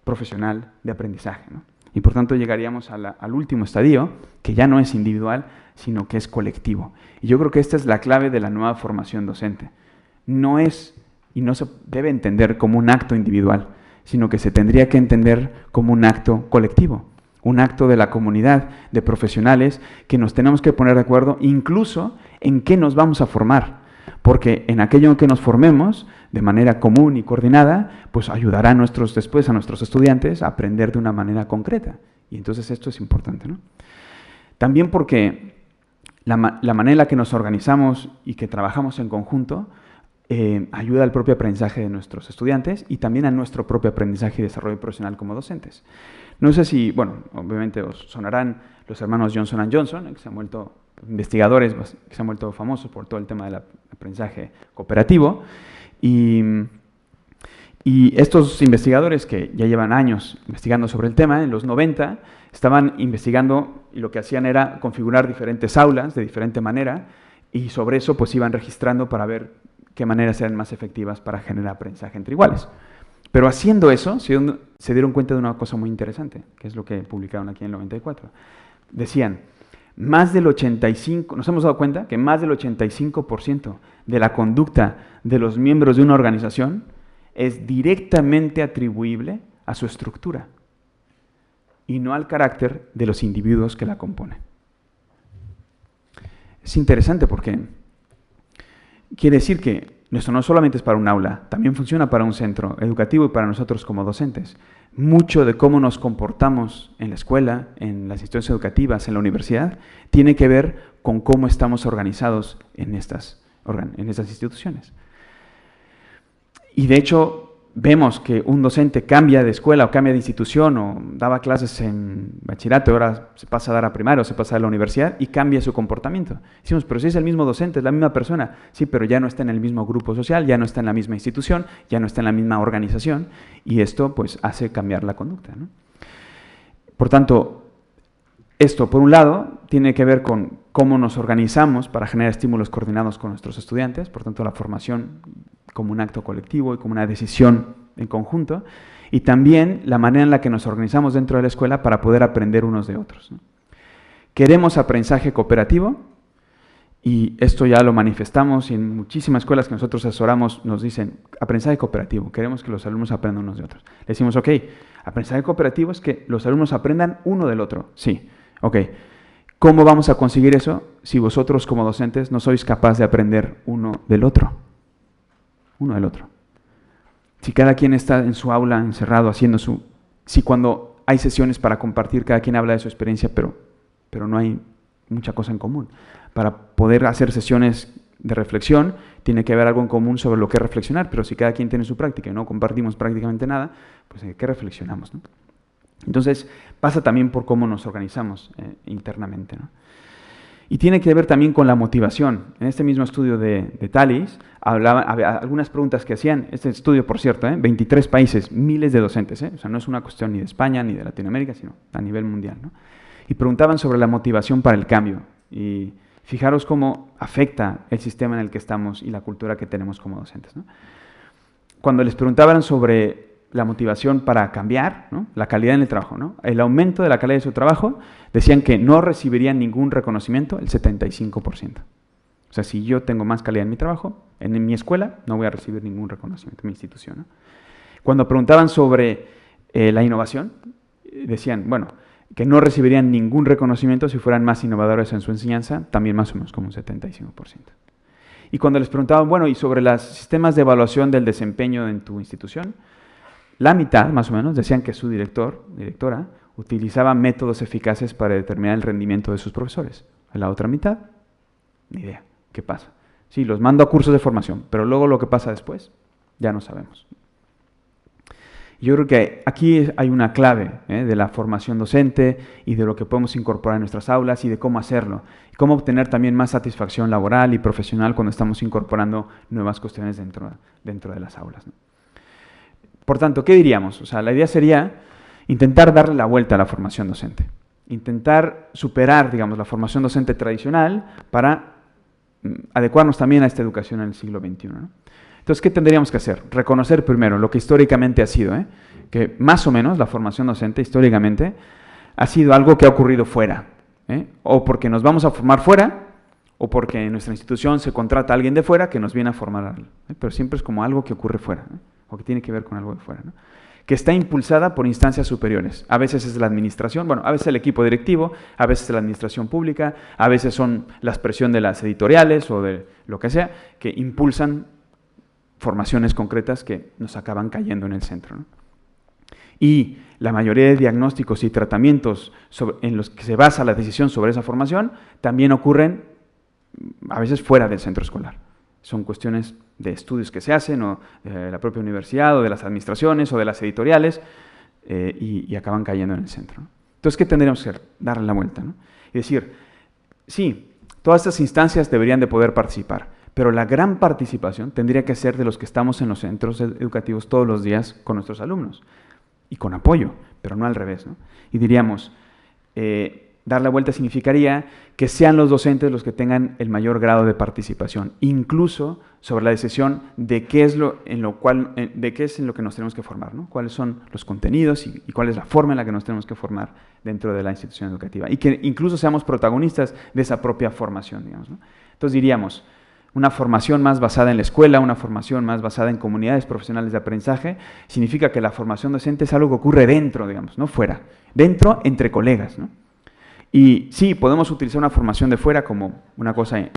profesional de aprendizaje, ¿no? Y por tanto llegaríamos al último estadio, que ya no es individual, sino que es colectivo. Y yo creo que esta es la clave de la nueva formación docente. No es, y no se debe entender como un acto individual, sino que se tendría que entender como un acto colectivo, un acto de la comunidad, de profesionales, que nos tenemos que poner de acuerdo incluso en qué nos vamos a formar. Porque en aquello en que nos formemos de manera común y coordinada, pues ayudará después a nuestros estudiantes a aprender de una manera concreta. Y entonces esto es importante, ¿no? También porque la manera en la que nos organizamos y que trabajamos en conjunto ayuda al propio aprendizaje de nuestros estudiantes y también a nuestro propio aprendizaje y desarrollo profesional como docentes. No sé si, bueno, obviamente os sonarán los hermanos Johnson & Johnson, que se han vuelto investigadores que se han vuelto famosos por todo el tema del aprendizaje cooperativo. Y estos investigadores que ya llevan años investigando sobre el tema, en los 90 estaban investigando y lo que hacían era configurar diferentes aulas de diferente manera y sobre eso pues iban registrando para ver qué maneras eran más efectivas para generar aprendizaje entre iguales. Pero haciendo eso se dieron cuenta de una cosa muy interesante, que es lo que publicaron aquí en el 94. Decían, nos hemos dado cuenta que más del 85% de la conducta de los miembros de una organización es directamente atribuible a su estructura y no al carácter de los individuos que la componen. Es interesante porque quiere decir que esto no solamente es para un aula, también funciona para un centro educativo y para nosotros como docentes. Mucho de cómo nos comportamos en la escuela, en las instituciones educativas, en la universidad, tiene que ver con cómo estamos organizados en estas instituciones. Y de hecho, vemos que un docente cambia de escuela o cambia de institución o daba clases en bachillerato y ahora se pasa a dar a primaria o se pasa a la universidad y cambia su comportamiento. Decimos, pero si es el mismo docente, es la misma persona. Sí, pero ya no está en el mismo grupo social, ya no está en la misma institución, ya no está en la misma organización y esto pues hace cambiar la conducta, ¿no? Por tanto, esto por un lado tiene que ver con cómo nos organizamos para generar estímulos coordinados con nuestros estudiantes, por tanto la formación como un acto colectivo y como una decisión en conjunto, y también la manera en la que nos organizamos dentro de la escuela para poder aprender unos de otros, ¿no? Queremos aprendizaje cooperativo, y esto ya lo manifestamos y en muchísimas escuelas que nosotros asesoramos nos dicen aprendizaje cooperativo, queremos que los alumnos aprendan unos de otros. Le decimos, ok, aprendizaje cooperativo es que los alumnos aprendan uno del otro, sí, ok. ¿Cómo vamos a conseguir eso si vosotros como docentes no sois capaces de aprender uno del otro? Uno del otro. si cada quien está en su aula encerrado haciendo si cuando hay sesiones para compartir, cada quien habla de su experiencia, pero no hay mucha cosa en común. Para poder hacer sesiones de reflexión, tiene que haber algo en común sobre lo que reflexionar, pero si cada quien tiene su práctica y no compartimos prácticamente nada, pues ¿de qué reflexionamos, no? Entonces, pasa también por cómo nos organizamos internamente, ¿no? Y tiene que ver también con la motivación. En este mismo estudio de Talis, había algunas preguntas que hacían, este estudio, por cierto, 23 países, miles de docentes, o sea, no es una cuestión ni de España ni de Latinoamérica, sino a nivel mundial, ¿no? Y preguntaban sobre la motivación para el cambio. Y fijaros cómo afecta el sistema en el que estamos y la cultura que tenemos como docentes, ¿no? Cuando les preguntaban sobre la motivación para cambiar, ¿no? La calidad en el trabajo, ¿no? El aumento de la calidad de su trabajo, decían que no recibirían ningún reconocimiento, el 75%. O sea, si yo tengo más calidad en mi trabajo, en mi escuela, no voy a recibir ningún reconocimiento en mi institución, ¿no? Cuando preguntaban sobre la innovación, decían, bueno, que no recibirían ningún reconocimiento si fueran más innovadores en su enseñanza, también más o menos como un 75%. Y cuando les preguntaban, bueno, y sobre los sistemas de evaluación del desempeño en tu institución, la mitad, más o menos, decían que su directora, utilizaba métodos eficaces para determinar el rendimiento de sus profesores. La otra mitad, ni idea. ¿Qué pasa? Sí, los mando a cursos de formación, pero luego lo que pasa después, ya no sabemos. Yo creo que aquí hay una clave de la formación docente y de lo que podemos incorporar en nuestras aulas y de cómo hacerlo. Y cómo obtener también más satisfacción laboral y profesional cuando estamos incorporando nuevas cuestiones dentro de las aulas, ¿no? Por tanto, ¿qué diríamos? O sea, la idea sería intentar darle la vuelta a la formación docente. Intentar superar, digamos, la formación docente tradicional para adecuarnos también a esta educación en el siglo XXI, ¿no? Entonces, ¿qué tendríamos que hacer? Reconocer primero lo que históricamente ha sido, que más o menos la formación docente históricamente ha sido algo que ha ocurrido fuera, o porque nos vamos a formar fuera, o porque en nuestra institución se contrata a alguien de fuera que nos viene a formar, pero siempre es como algo que ocurre fuera, o que tiene que ver con algo de fuera, ¿no? Que está impulsada por instancias superiores. A veces es la administración, bueno, a veces el equipo directivo, a veces es la administración pública, a veces son la expresión de las editoriales o de lo que sea, que impulsan formaciones concretas que nos acaban cayendo en el centro, ¿no? Y la mayoría de diagnósticos y tratamientos en los que se basa la decisión sobre esa formación también ocurren a veces fuera del centro escolar. Son cuestiones de estudios que se hacen o de la propia universidad o de las administraciones o de las editoriales y acaban cayendo en el centro, ¿no? Entonces, ¿qué tendríamos que hacer? Darle la vuelta, ¿no? Y decir, sí, todas estas instancias deberían de poder participar, pero la gran participación tendría que ser de los que estamos en los centros educativos todos los días con nuestros alumnos y con apoyo, pero no al revés, ¿no? Y diríamos, dar la vuelta significaría que sean los docentes los que tengan el mayor grado de participación, incluso sobre la decisión de qué es en lo que nos tenemos que formar, ¿no? Cuáles son los contenidos y cuál es la forma en la que nos tenemos que formar dentro de la institución educativa. Y que incluso seamos protagonistas de esa propia formación, digamos, ¿no? Entonces diríamos, una formación más basada en la escuela, una formación más basada en comunidades profesionales de aprendizaje, significa que la formación docente es algo que ocurre dentro, digamos, no fuera. Dentro, entre colegas, ¿no? Y sí, podemos utilizar una formación de fuera como una cosa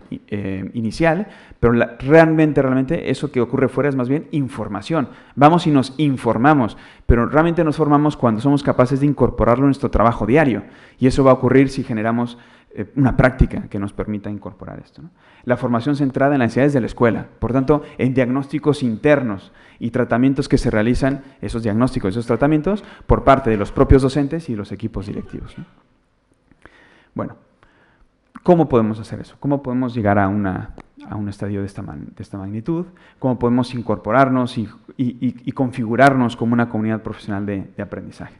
inicial, pero realmente eso que ocurre fuera es más bien información. Vamos y nos informamos, pero realmente nos formamos cuando somos capaces de incorporarlo en nuestro trabajo diario. Y eso va a ocurrir si generamos una práctica que nos permita incorporar esto, ¿no? La formación centrada en las necesidades de la escuela, por tanto, en diagnósticos internos y tratamientos que se realizan, esos diagnósticos, esos tratamientos, por parte de los propios docentes y los equipos directivos, ¿no? Bueno, ¿cómo podemos hacer eso? ¿Cómo podemos llegar a un estadio de esta magnitud? ¿Cómo podemos incorporarnos y configurarnos como una comunidad profesional de aprendizaje?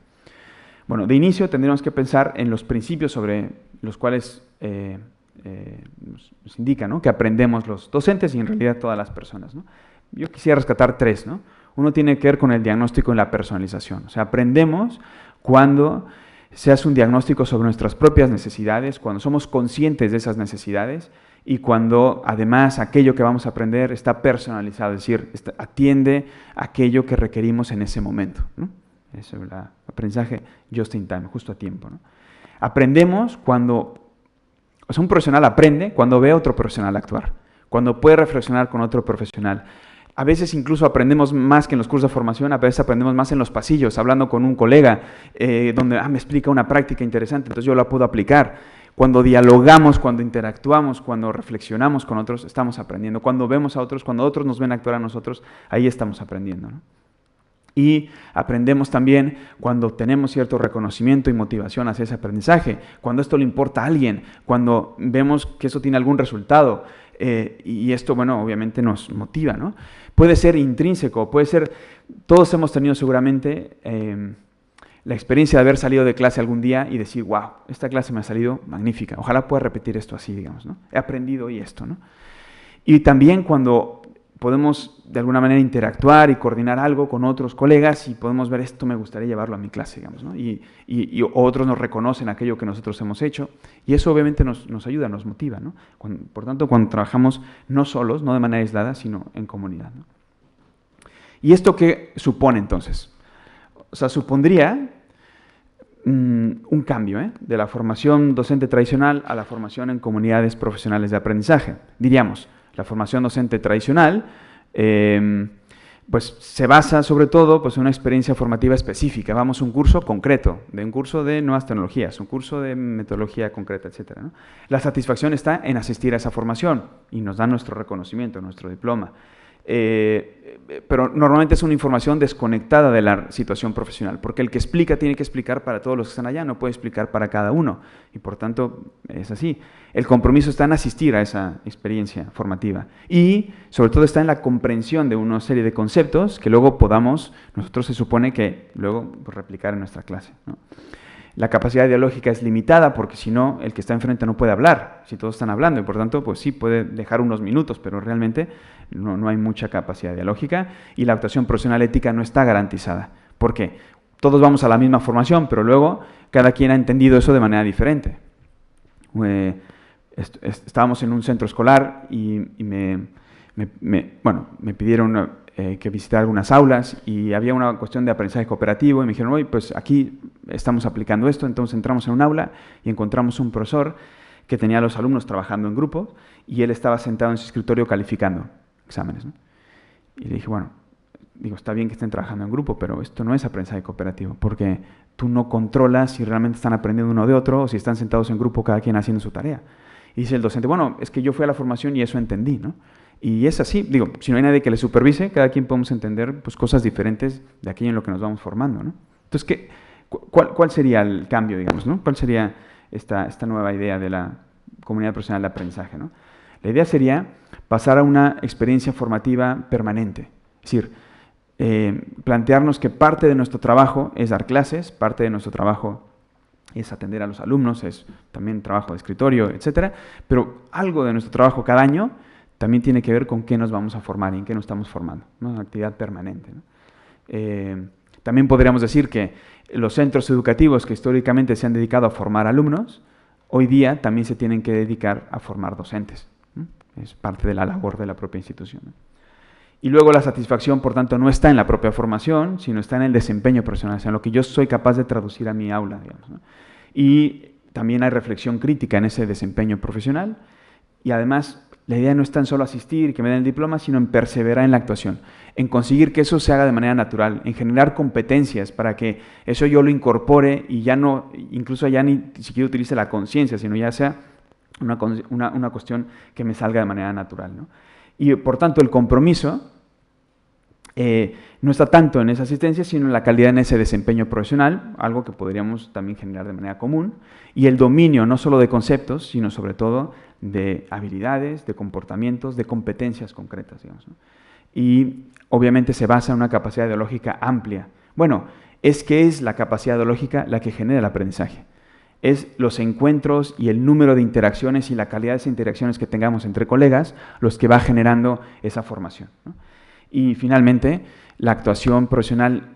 Bueno, de inicio tendríamos que pensar en los principios sobre los cuales nos indica, ¿no?, que aprendemos los docentes y en realidad todas las personas, ¿no? Yo quisiera rescatar tres, ¿no? Uno tiene que ver con el diagnóstico y la personalización. O sea, aprendemos cuando se hace un diagnóstico sobre nuestras propias necesidades, cuando somos conscientes de esas necesidades y cuando además aquello que vamos a aprender está personalizado, es decir, atiende a aquello que requerimos en ese momento, ¿no? Eso es el aprendizaje just in time, justo a tiempo, ¿no? Aprendemos un profesional aprende cuando ve a otro profesional actuar, cuando puede reflexionar con otro profesional. a veces incluso aprendemos más que en los cursos de formación, a veces aprendemos más en los pasillos, hablando con un colega, donde me explica una práctica interesante, entonces yo la puedo aplicar. Cuando dialogamos, cuando interactuamos, cuando reflexionamos con otros, estamos aprendiendo. Cuando vemos a otros, cuando otros nos ven actuar a nosotros, ahí estamos aprendiendo, ¿no? Y aprendemos también cuando tenemos cierto reconocimiento y motivación hacia ese aprendizaje, cuando esto le importa a alguien, cuando vemos que eso tiene algún resultado, y esto, bueno, obviamente nos motiva, ¿no? Puede ser intrínseco, puede ser, todos hemos tenido seguramente la experiencia de haber salido de clase algún día y decir, wow, esta clase me ha salido magnífica, ojalá pueda repetir esto así, digamos, ¿no? He aprendido hoy esto, ¿no? Y también cuando podemos de alguna manera interactuar y coordinar algo con otros colegas y podemos ver esto me gustaría llevarlo a mi clase, digamos, ¿no? Y otros nos reconocen aquello que nosotros hemos hecho y eso obviamente nos ayuda, nos motiva, ¿no? Por tanto, cuando trabajamos no solos, no de manera aislada, sino en comunidad, ¿no? ¿Y esto qué supone entonces? O sea, supondría un cambio de la formación docente tradicional a la formación en comunidades profesionales de aprendizaje. Diríamos, la formación docente tradicional pues se basa sobre todo pues, en una experiencia formativa específica. Vamos a un curso concreto, de un curso de nuevas tecnologías, un curso de metodología concreta, etc., ¿no? La satisfacción está en asistir a esa formación y nos da nuestro reconocimiento, nuestro diploma. Pero normalmente es una información desconectada de la situación profesional, porque el que explica tiene que explicar para todos los que están allá, no puede explicar para cada uno, y por tanto es así. El compromiso está en asistir a esa experiencia formativa y sobre todo está en la comprensión de una serie de conceptos que luego podamos, nosotros se supone que luego pues, replicar en nuestra clase, ¿no? La capacidad dialógica es limitada porque si no, el que está enfrente no puede hablar, si todos están hablando, y por tanto, pues sí, puede dejar unos minutos, pero realmente no hay mucha capacidad dialógica y la actuación profesional ética no está garantizada. ¿Por qué? Todos vamos a la misma formación, pero luego cada quien ha entendido eso de manera diferente. Estábamos en un centro escolar y me pidieron que visitara algunas aulas y había una cuestión de aprendizaje cooperativo y me dijeron, oye, pues aquí estamos aplicando esto, entonces entramos en un aula y encontramos un profesor que tenía a los alumnos trabajando en grupo y él estaba sentado en su escritorio calificando exámenes, ¿no? Y le dije, bueno, está bien que estén trabajando en grupo, pero esto no es aprendizaje cooperativo, porque tú no controlas si realmente están aprendiendo uno de otro o si están sentados en grupo cada quien haciendo su tarea. Y dice el docente, bueno, es que yo fui a la formación y eso entendí, ¿no? Y es así, si no hay nadie que le supervise, cada quien podemos entender pues, cosas diferentes de aquello en lo que nos vamos formando, ¿no? Entonces, ¿cuál sería el cambio, digamos, ¿no? ¿Cuál sería esta nueva idea de la comunidad profesional de aprendizaje, ¿no? La idea sería pasar a una experiencia formativa permanente, es decir, plantearnos que parte de nuestro trabajo es dar clases, parte de nuestro trabajo es atender a los alumnos, es también trabajo de escritorio, etcétera, pero algo de nuestro trabajo cada año también tiene que ver con qué nos vamos a formar y en qué nos estamos formando, ¿no? Una actividad permanente, ¿no? También podríamos decir que los centros educativos que históricamente se han dedicado a formar alumnos, hoy día también se tienen que dedicar a formar docentes, ¿no? Es parte de la labor de la propia institución, ¿no? Y luego la satisfacción, por tanto, no está en la propia formación, sino está en el desempeño profesional, o sea, en lo que yo soy capaz de traducir a mi aula, digamos, ¿no? Y también hay reflexión crítica en ese desempeño profesional y además la idea no es tan solo asistir y que me den el diploma, sino en perseverar en la actuación, en conseguir que eso se haga de manera natural, en generar competencias para que eso yo lo incorpore y ya no, incluso ya ni siquiera utilice la conciencia, sino ya sea una cuestión que me salga de manera natural, ¿no? Y por tanto el compromiso no está tanto en esa asistencia, sino en la calidad en ese desempeño profesional, algo que podríamos también generar de manera común, y el dominio no solo de conceptos, sino sobre todo de habilidades, de comportamientos, de competencias concretas, digamos, ¿no? Y obviamente se basa en una capacidad ideológica amplia. Bueno, es que es la capacidad ideológica la que genera el aprendizaje. Es los encuentros y el número de interacciones y la calidad de esas interacciones que tengamos entre colegas los que va generando esa formación, ¿no? Y finalmente, la actuación profesional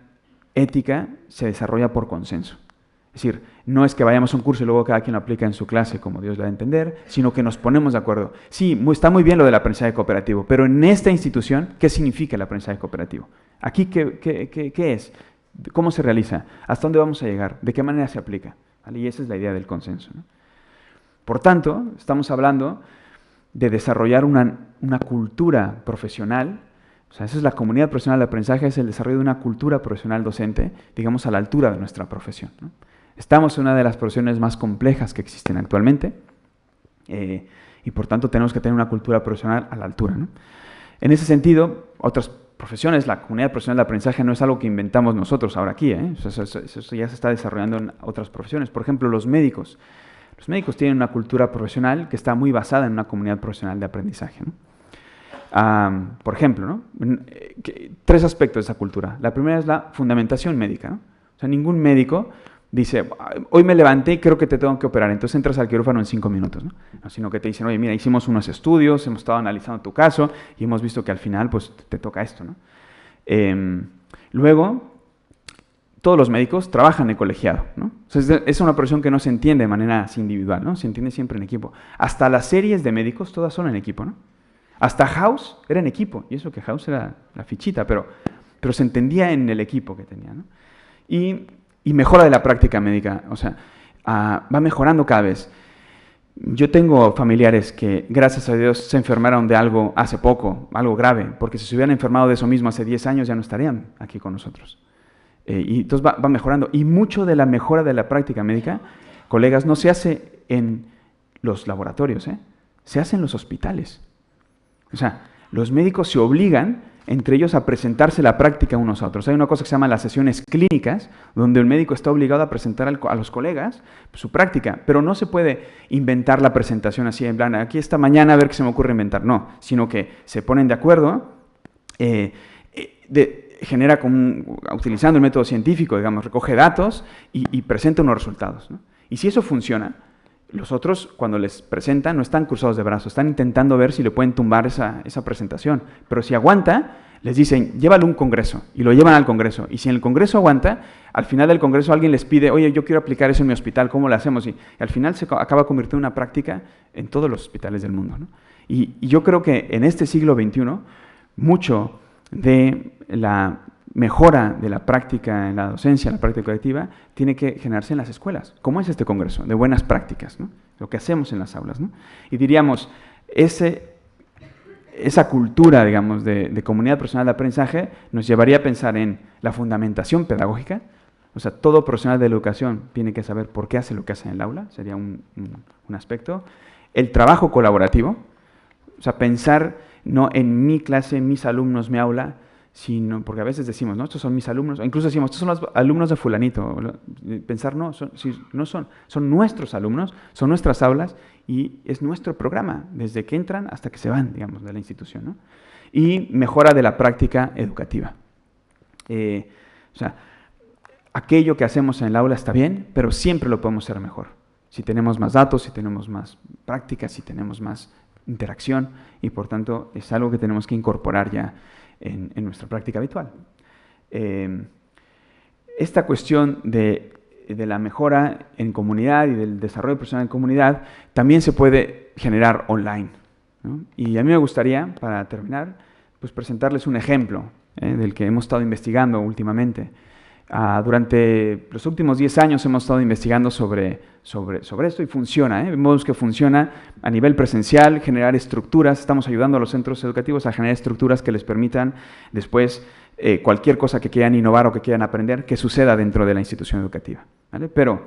ética se desarrolla por consenso. Es decir, no es que vayamos a un curso y luego cada quien lo aplica en su clase como Dios le da a entender, sino que nos ponemos de acuerdo. Sí, está muy bien lo del aprendizaje cooperativo, pero en esta institución, ¿qué significa el aprendizaje cooperativo? Aquí, ¿qué es? ¿Cómo se realiza? ¿Hasta dónde vamos a llegar? ¿De qué manera se aplica? ¿Vale? Y esa es la idea del consenso, ¿no? Por tanto, estamos hablando de desarrollar una cultura profesional O sea, esa es la comunidad profesional de aprendizaje, es el desarrollo de una cultura profesional docente, digamos, a la altura de nuestra profesión, ¿no? Estamos en una de las profesiones más complejas que existen actualmente y por tanto tenemos que tener una cultura profesional a la altura, ¿no? En ese sentido, otras profesiones, la comunidad profesional de aprendizaje no es algo que inventamos nosotros ahora aquí, ¿eh? Eso ya se está desarrollando en otras profesiones. Por ejemplo, los médicos. Los médicos tienen una cultura profesional que está muy basada en una comunidad profesional de aprendizaje, ¿no? Por ejemplo, ¿no? 3 aspectos de esa cultura. La primera es la fundamentación médica, ¿no? O sea, ningún médico dice, hoy me levanté y creo que te tengo que operar, entonces entras al quirófano en 5 minutos, ¿no? No, sino que te dicen, oye, mira, hicimos unos estudios, hemos estado analizando tu caso y hemos visto que al final pues, te toca esto, ¿no? Luego, todos los médicos trabajan en colegiado, ¿no? O sea, es una profesión que no se entiende de manera así individual, ¿no? Se entiende siempre en equipo. Hasta las series de médicos, todas son en equipo, ¿no? Hasta House era en equipo, y eso que House era la fichita, pero se entendía en el equipo que tenía, ¿no? Y mejora de la práctica médica, o sea, va mejorando cada vez. Yo tengo familiares que, gracias a Dios, se enfermaron de algo hace poco, algo grave, porque si se hubieran enfermado de eso mismo hace 10 años ya no estarían aquí con nosotros. Y entonces va mejorando. Y mucho de la mejora de la práctica médica, colegas, no se hace en los laboratorios, se hace en los hospitales. O sea, los médicos se obligan entre ellos a presentarse la práctica unos a otros. Hay una cosa que se llama las sesiones clínicas, donde el médico está obligado a presentar a los colegas su práctica, pero no se puede inventar la presentación así, en plan, aquí esta mañana a ver qué se me ocurre inventar. No, sino que se ponen de acuerdo, genera utilizando el método científico, digamos, recoge datos y presenta unos resultados, ¿no? Y si eso funciona, los otros, cuando les presentan, no están cruzados de brazos, están intentando ver si le pueden tumbar esa presentación. Pero si aguanta, les dicen, llévalo a un congreso, y lo llevan al congreso. Y si en el congreso aguanta, al final del congreso alguien les pide, oye, yo quiero aplicar eso en mi hospital, ¿cómo lo hacemos? Y al final se acaba convirtiendo en una práctica en todos los hospitales del mundo, ¿no? Y yo creo que en este siglo XXI, mucho de la mejora de la práctica en la docencia, la práctica educativa, tiene que generarse en las escuelas. ¿Cómo es este congreso? De buenas prácticas, ¿no? Lo que hacemos en las aulas, ¿no? Y diríamos, esa cultura, digamos, de comunidad profesional de aprendizaje nos llevaría a pensar en la fundamentación pedagógica. O sea, todo profesional de la educación tiene que saber por qué hace lo que hace en el aula, sería un aspecto. El trabajo colaborativo, o sea, pensar no en mi clase, mis alumnos, mi aula, sino, porque a veces decimos, no, estos son mis alumnos, o incluso decimos, estos son los alumnos de fulanito. Pensar, no, son nuestros alumnos, son nuestras aulas y es nuestro programa, desde que entran hasta que se van, digamos, de la institución, ¿no? Y mejora de la práctica educativa. O sea, aquello que hacemos en el aula está bien, pero siempre lo podemos hacer mejor. Si tenemos más datos, si tenemos más prácticas, si tenemos más interacción, y por tanto es algo que tenemos que incorporar ya en nuestra práctica habitual. Esta cuestión de la mejora en comunidad y del desarrollo profesional en comunidad también se puede generar online, ¿no? Y a mí me gustaría, para terminar, pues presentarles un ejemplo del que hemos estado investigando últimamente. Durante los últimos 10 años hemos estado investigando sobre esto y funciona, vemos que funciona a nivel presencial, generar estructuras, estamos ayudando a los centros educativos a generar estructuras que les permitan después cualquier cosa que quieran innovar o que quieran aprender, que suceda dentro de la institución educativa, ¿vale? Pero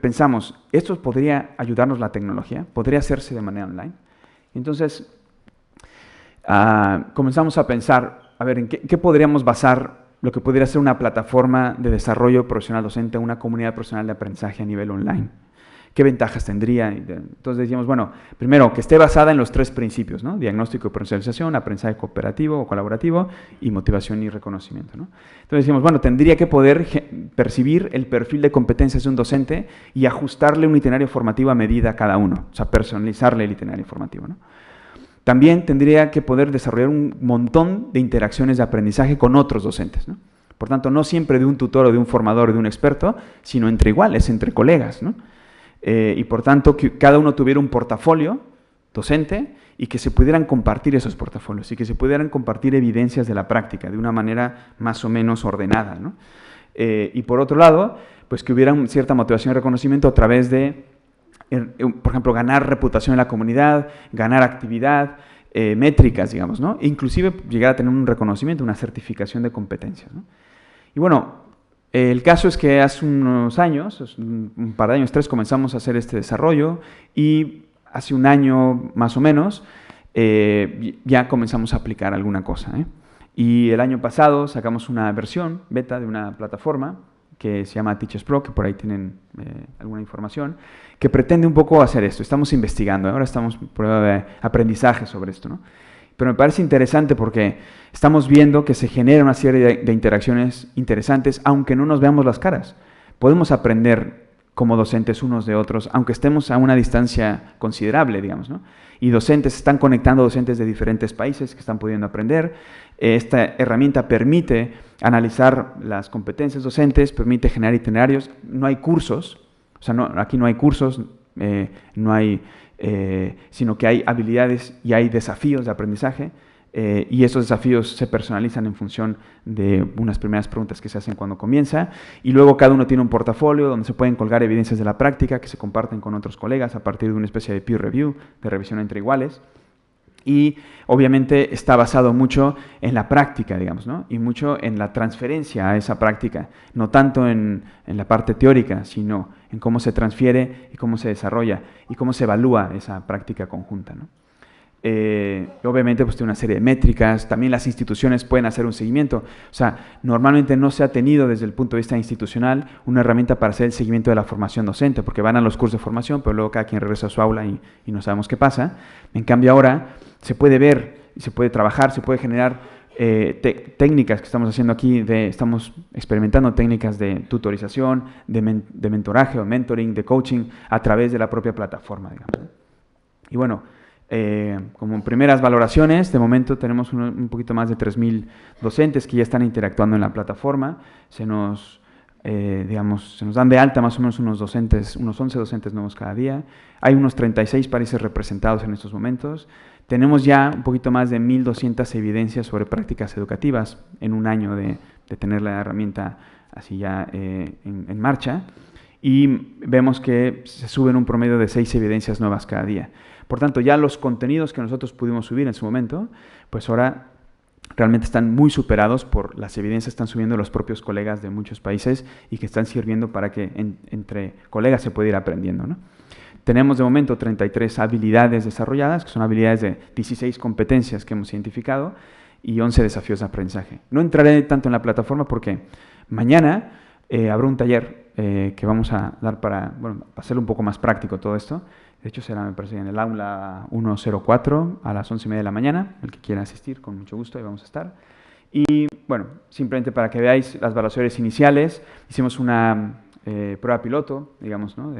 pensamos, ¿esto podría ayudarnos la tecnología? ¿Podría hacerse de manera online? Entonces, comenzamos a pensar, a ver, ¿en qué podríamos basar lo que pudiera ser una plataforma de desarrollo profesional docente, una comunidad profesional de aprendizaje a nivel online? ¿Qué ventajas tendría? Entonces decíamos, bueno, primero, que esté basada en los 3 principios, ¿no? Diagnóstico y personalización, aprendizaje cooperativo o colaborativo y motivación y reconocimiento, ¿no? Entonces decíamos, bueno, tendría que poder percibir el perfil de competencias de un docente y ajustarle un itinerario formativo a medida a cada uno, o sea, personalizarle el itinerario formativo, ¿no? También tendría que poder desarrollar un montón de interacciones de aprendizaje con otros docentes, ¿no? Por tanto, no siempre de un tutor o de un formador o de un experto, sino entre iguales, entre colegas, ¿no? Y por tanto, que cada uno tuviera un portafolio docente y que se pudieran compartir esos portafolios y que se pudieran compartir evidencias de la práctica de una manera más o menos ordenada, ¿no? Y por otro lado, pues que hubiera cierta motivación y reconocimiento a través de, por ejemplo, ganar reputación en la comunidad, ganar actividad, métricas, digamos, ¿no? E inclusive llegar a tener un reconocimiento, una certificación de competencias, ¿no? Y bueno, el caso es que hace unos años, un par de años, 3, comenzamos a hacer este desarrollo y hace un año más o menos ya comenzamos a aplicar alguna cosa, ¿eh? Y el año pasado sacamos una versión beta de una plataforma que se llama Teachers Pro, que por ahí tienen alguna información, que pretende un poco hacer esto. Estamos investigando, ahora estamos en prueba de aprendizaje sobre esto, ¿no? Pero me parece interesante porque estamos viendo que se genera una serie de interacciones interesantes, aunque no nos veamos las caras. Podemos aprender como docentes unos de otros, aunque estemos a una distancia considerable, digamos, ¿no? Y docentes están conectando docentes de diferentes países que están pudiendo aprender. Esta herramienta permite analizar las competencias docentes, permite generar itinerarios. No hay cursos, o sea, aquí no hay cursos, sino que hay habilidades y hay desafíos de aprendizaje. Y esos desafíos se personalizan en función de unas primeras preguntas que se hacen cuando comienza, y luego cada uno tiene un portafolio donde se pueden colgar evidencias de la práctica que se comparten con otros colegas a partir de una especie de peer review, de revisión entre iguales, y obviamente está basado mucho en la práctica, digamos, ¿no? Y mucho en la transferencia a esa práctica, no tanto en la parte teórica, sino en cómo se transfiere y cómo se desarrolla y cómo se evalúa esa práctica conjunta, ¿no? Obviamente pues tiene una serie de métricas, también las instituciones pueden hacer un seguimiento, o sea, normalmente no se ha tenido desde el punto de vista institucional una herramienta para hacer el seguimiento de la formación docente, porque van a los cursos de formación, pero luego cada quien regresa a su aula y no sabemos qué pasa. En cambio ahora se puede ver, se puede trabajar, se puede generar técnicas que estamos haciendo aquí, estamos experimentando técnicas de tutorización, de mentoraje o mentoring, de coaching a través de la propia plataforma, digamos. Y bueno, como primeras valoraciones, de momento tenemos un poquito más de 3.000 docentes que ya están interactuando en la plataforma. Se nos dan de alta más o menos unos 11 docentes nuevos cada día. Hay unos 36 países representados en estos momentos. Tenemos ya un poquito más de 1.200 evidencias sobre prácticas educativas en un año de tener la herramienta así ya en marcha. Y vemos que se suben un promedio de 6 evidencias nuevas cada día. Por tanto, ya los contenidos que nosotros pudimos subir en su momento, pues ahora realmente están muy superados por las evidencias que están subiendo los propios colegas de muchos países y que están sirviendo para que entre colegas se pueda ir aprendiendo, ¿no? Tenemos de momento 33 habilidades desarrolladas, que son habilidades de 16 competencias que hemos identificado y 11 desafíos de aprendizaje. No entraré tanto en la plataforma porque mañana habrá un taller que vamos a dar para hacerlo un poco más práctico todo esto. De hecho, será, me parece, en el aula 104 a las 11:30 de la mañana. El que quiera asistir, con mucho gusto, ahí vamos a estar. Y, bueno, simplemente para que veáis las evaluaciones iniciales, hicimos una prueba piloto, digamos, ¿no?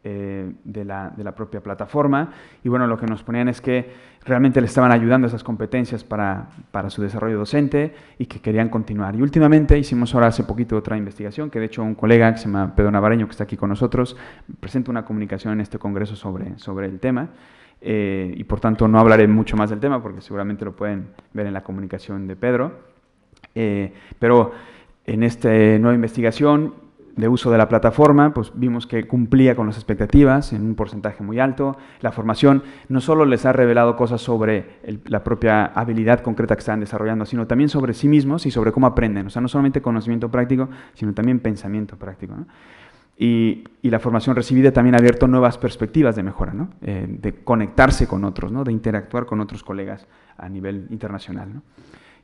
De la propia plataforma. Y, bueno, lo que nos ponían es que realmente le estaban ayudando esas competencias para su desarrollo docente y que querían continuar. Y últimamente hicimos ahora hace poquito otra investigación, que de hecho un colega que se llama Pedro Navareño, que está aquí con nosotros, presenta una comunicación en este congreso sobre el tema. Y por tanto no hablaré mucho más del tema porque seguramente lo pueden ver en la comunicación de Pedro. Pero en esta nueva investigación de uso de la plataforma, pues vimos que cumplía con las expectativas en un porcentaje muy alto. La formación no solo les ha revelado cosas sobre la propia habilidad concreta que están desarrollando, sino también sobre sí mismos y sobre cómo aprenden. O sea, no solamente conocimiento práctico, sino también pensamiento práctico, ¿no? Y la formación recibida también ha abierto nuevas perspectivas de mejora, ¿no? De conectarse con otros, ¿no? De interactuar con otros colegas a nivel internacional, ¿no?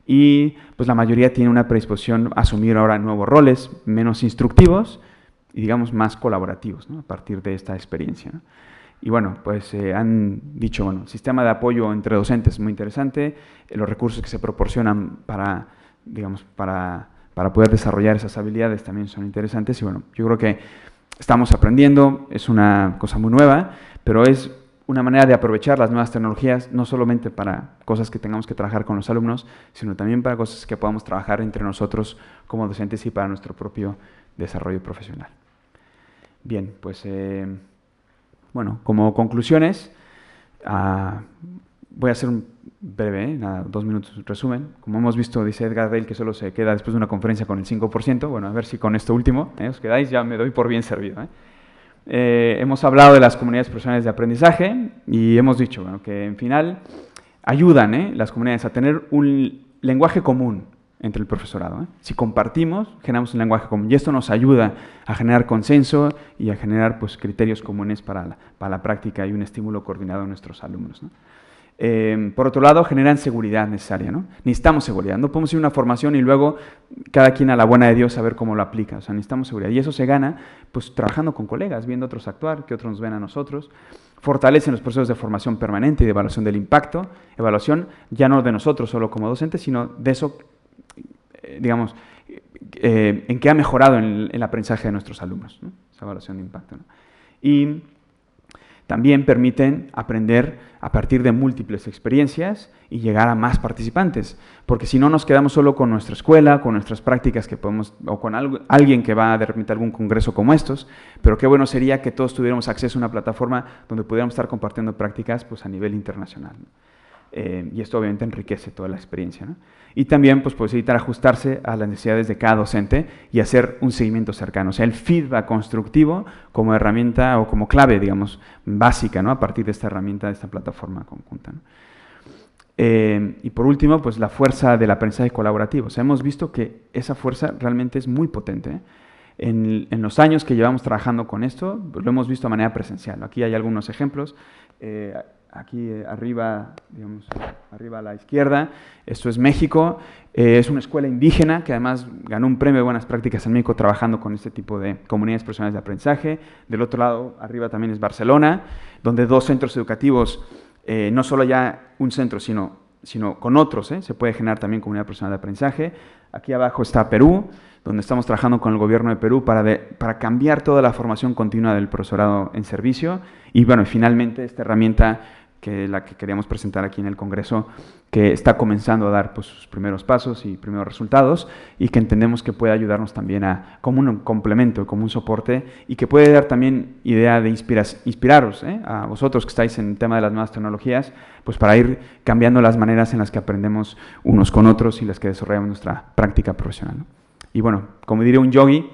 Y pues la mayoría tiene una predisposición a asumir ahora nuevos roles, menos instructivos y digamos más colaborativos, ¿no? A partir de esta experiencia, ¿no? Y bueno, pues han dicho, bueno, sistema de apoyo entre docentes muy interesante, los recursos que se proporcionan para poder desarrollar esas habilidades también son interesantes y bueno, yo creo que estamos aprendiendo, es una cosa muy nueva, pero es una manera de aprovechar las nuevas tecnologías, no solamente para cosas que tengamos que trabajar con los alumnos, sino también para cosas que podamos trabajar entre nosotros como docentes y para nuestro propio desarrollo profesional. Bien, pues, bueno, como conclusiones, voy a hacer un breve, 2 minutos resumen. Como hemos visto, dice Edgar Dale que solo se queda después de una conferencia con el 5%. Bueno, a ver si con esto último os quedáis, ya me doy por bien servido, hemos hablado de las comunidades profesionales de aprendizaje y hemos dicho bueno, que en final ayudan las comunidades a tener un lenguaje común entre el profesorado. Si compartimos, generamos un lenguaje común y esto nos ayuda a generar consenso y a generar pues, criterios comunes para la práctica y un estímulo coordinado a nuestros alumnos, ¿no? Por otro lado, generan seguridad necesaria, ¿no? Necesitamos seguridad, no podemos ir a una formación y luego cada quien a la buena de Dios saber cómo lo aplica, o sea, necesitamos seguridad y eso se gana pues trabajando con colegas, viendo a otros actuar, que otros nos ven a nosotros, fortalecen los procesos de formación permanente y de evaluación del impacto, evaluación ya no de nosotros solo como docentes, sino de eso, digamos, en qué ha mejorado en el aprendizaje de nuestros alumnos, ¿no? Esa evaluación de impacto, ¿no? Y también permiten aprender a partir de múltiples experiencias y llegar a más participantes, porque si no nos quedamos solo con nuestra escuela, con nuestras prácticas que podemos, o con alguien que va de repente a algún congreso como estos, pero qué bueno sería que todos tuviéramos acceso a una plataforma donde pudiéramos estar compartiendo prácticas pues, a nivel internacional, ¿no? Y esto obviamente enriquece toda la experiencia, ¿no? Y también pues, posibilitar ajustarse a las necesidades de cada docente y hacer un seguimiento cercano, o sea, el feedback constructivo como herramienta o como clave, digamos, básica, ¿no? A partir de esta herramienta, de esta plataforma conjunta, ¿no? Y por último, pues la fuerza del aprendizaje colaborativo. O sea, hemos visto que esa fuerza realmente es muy potente, ¿eh? En los años que llevamos trabajando con esto, pues, lo hemos visto de manera presencial, ¿no? Aquí hay algunos ejemplos. Aquí arriba, digamos, arriba a la izquierda, esto es México, es una escuela indígena que además ganó un premio de buenas prácticas en México trabajando con este tipo de comunidades profesionales de aprendizaje. Del otro lado, arriba también es Barcelona, donde 2 centros educativos, no solo ya un centro, sino con otros, se puede generar también comunidad profesional de aprendizaje. Aquí abajo está Perú, donde estamos trabajando con el gobierno de Perú para cambiar toda la formación continua del profesorado en servicio. Y bueno, finalmente esta herramienta que es la que queríamos presentar aquí en el Congreso, que está comenzando a dar pues, sus primeros pasos y primeros resultados y que entendemos que puede ayudarnos también como un complemento, como un soporte y que puede dar también idea de inspiraros a vosotros que estáis en el tema de las nuevas tecnologías, pues para ir cambiando las maneras en las que aprendemos unos con otros y las que desarrollamos nuestra práctica profesional, ¿no? Y bueno, como diría un yogi,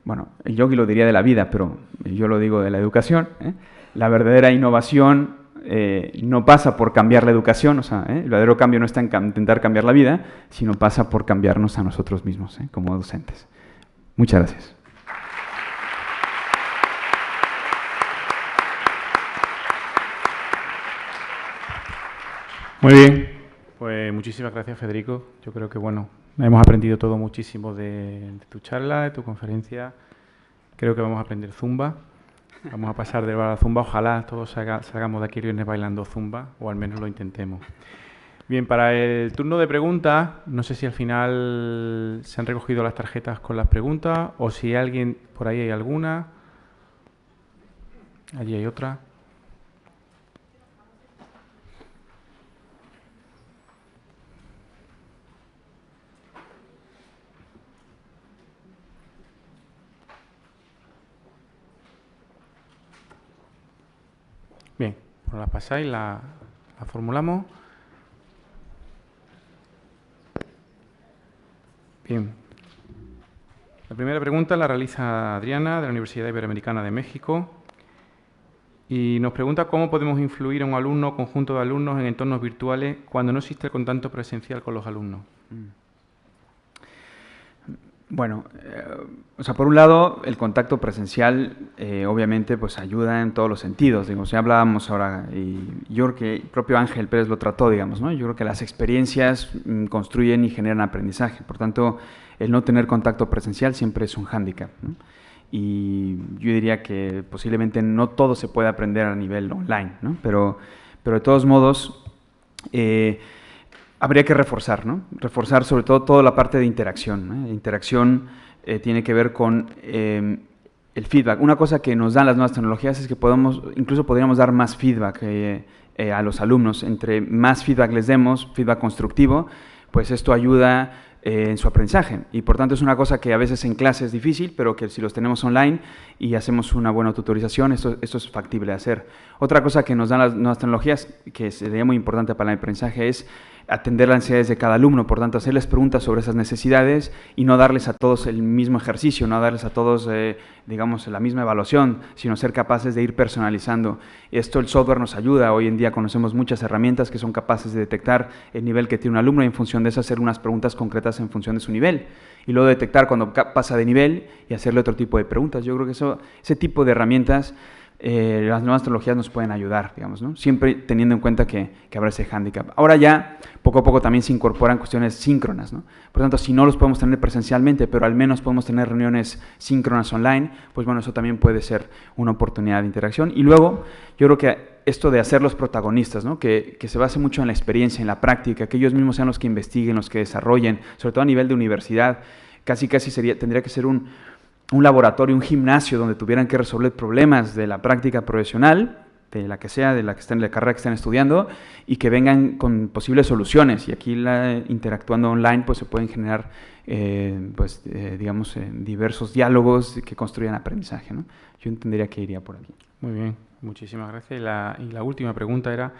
bueno, el yogi lo diría de la vida, pero yo lo digo de la educación, La verdadera innovación no pasa por cambiar la educación, o sea, el verdadero cambio no está en intentar cambiar la vida, sino pasa por cambiarnos a nosotros mismos, como docentes. Muchas gracias. Muy bien, pues muchísimas gracias, Federico. Yo creo que, bueno, hemos aprendido todo muchísimo de tu charla, de tu conferencia. Creo que vamos a aprender Zumba. Vamos a pasar de la Zumba. Ojalá todos salgamos de aquí el viernes bailando Zumba, o al menos lo intentemos. Bien, para el turno de preguntas, no sé si al final se han recogido las tarjetas con las preguntas, o si alguien, por ahí hay alguna. Allí hay otra. Bien, pues la pasáis, la formulamos. Bien. La primera pregunta la realiza Adriana, de la Universidad Iberoamericana de México, y nos pregunta cómo podemos influir a un alumno o conjunto de alumnos en entornos virtuales cuando no existe el contacto presencial con los alumnos. Bueno, o sea, por un lado, el contacto presencial obviamente pues ayuda en todos los sentidos. Digamos, ya hablábamos ahora, y yo creo que el propio Ángel Pérez lo trató, digamos, ¿no? Yo creo que las experiencias construyen y generan aprendizaje. Por tanto, el no tener contacto presencial siempre es un hándicap, ¿no? Y yo diría que posiblemente no todo se puede aprender a nivel online, ¿no? Pero de todos modos, habría que reforzar, ¿no? Reforzar sobre todo toda la parte de interacción, ¿no? Interacción tiene que ver con el feedback. Una cosa que nos dan las nuevas tecnologías es que incluso podríamos dar más feedback a los alumnos. Entre más feedback les demos, feedback constructivo, pues esto ayuda en su aprendizaje. Y por tanto es una cosa que a veces en clase es difícil, pero que si los tenemos online y hacemos una buena tutorización, esto es factible de hacer. Otra cosa que nos dan las nuevas tecnologías, que sería muy importante para el aprendizaje, es atender las necesidades de cada alumno, por tanto, hacerles preguntas sobre esas necesidades y no darles a todos el mismo ejercicio, no darles a todos, digamos, la misma evaluación, sino ser capaces de ir personalizando. Esto el software nos ayuda. Hoy en día conocemos muchas herramientas que son capaces de detectar el nivel que tiene un alumno y en función de eso hacer unas preguntas concretas en función de su nivel. Y luego detectar cuando pasa de nivel y hacerle otro tipo de preguntas. Yo creo que ese tipo de herramientas las nuevas tecnologías nos pueden ayudar, digamos, ¿no? Siempre teniendo en cuenta que habrá ese hándicap. Ahora ya, poco a poco también se incorporan cuestiones síncronas, ¿no? Por lo tanto, si no los podemos tener presencialmente, pero al menos podemos tener reuniones síncronas online, pues bueno, eso también puede ser una oportunidad de interacción. Y luego, yo creo que esto de hacer los protagonistas, ¿no? Que se base mucho en la experiencia, en la práctica, que ellos mismos sean los que investiguen, los que desarrollen, sobre todo a nivel de universidad, casi tendría que ser un laboratorio, un gimnasio donde tuvieran que resolver problemas de la práctica profesional, de la que sea, de la que estén, de la carrera que estén estudiando, y que vengan con posibles soluciones. Y aquí interactuando online, pues se pueden generar, digamos, diversos diálogos que construyan aprendizaje, ¿no? Yo entendería que iría por aquí. Muy bien, muchísimas gracias. Y la última pregunta era,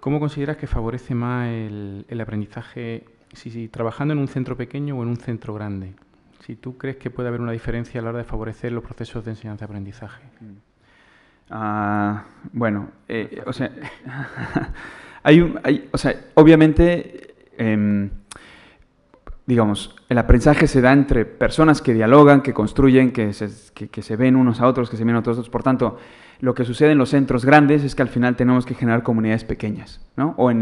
¿cómo consideras que favorece más el aprendizaje si trabajando en un centro pequeño o en un centro grande? Si tú crees que puede haber una diferencia a la hora de favorecer los procesos de enseñanza-aprendizaje. Bueno, o sea, obviamente, digamos, el aprendizaje se da entre personas que dialogan, que construyen, que se ven unos a otros, que se ven a otros. Por tanto, lo que sucede en los centros grandes es que al final tenemos que generar comunidades pequeñas, ¿no? O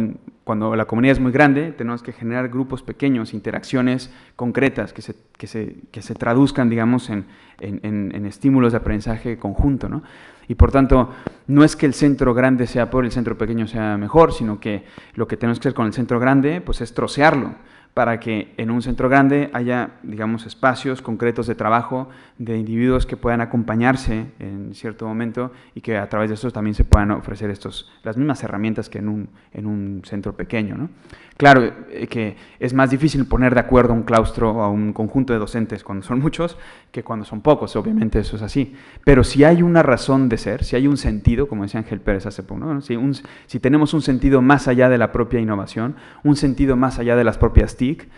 cuando la comunidad es muy grande, tenemos que generar grupos pequeños, interacciones concretas que se traduzcan, digamos, en estímulos de aprendizaje conjunto, ¿no? Y por tanto, no es que el centro grande sea peor y el centro pequeño sea mejor, sino que lo que tenemos que hacer con el centro grande, pues es trocearlo, para que en un centro grande haya, digamos, espacios concretos de trabajo de individuos que puedan acompañarse en cierto momento y que a través de eso también se puedan ofrecer las mismas herramientas que en un centro pequeño, ¿no? Claro que es más difícil poner de acuerdo a un claustro o a un conjunto de docentes cuando son muchos que cuando son pocos, obviamente eso es así. Pero si hay una razón de ser, si hay un sentido, como decía Ángel Pérez hace poco, ¿no? Si tenemos un sentido más allá de la propia innovación, un sentido más allá de las propias TIC,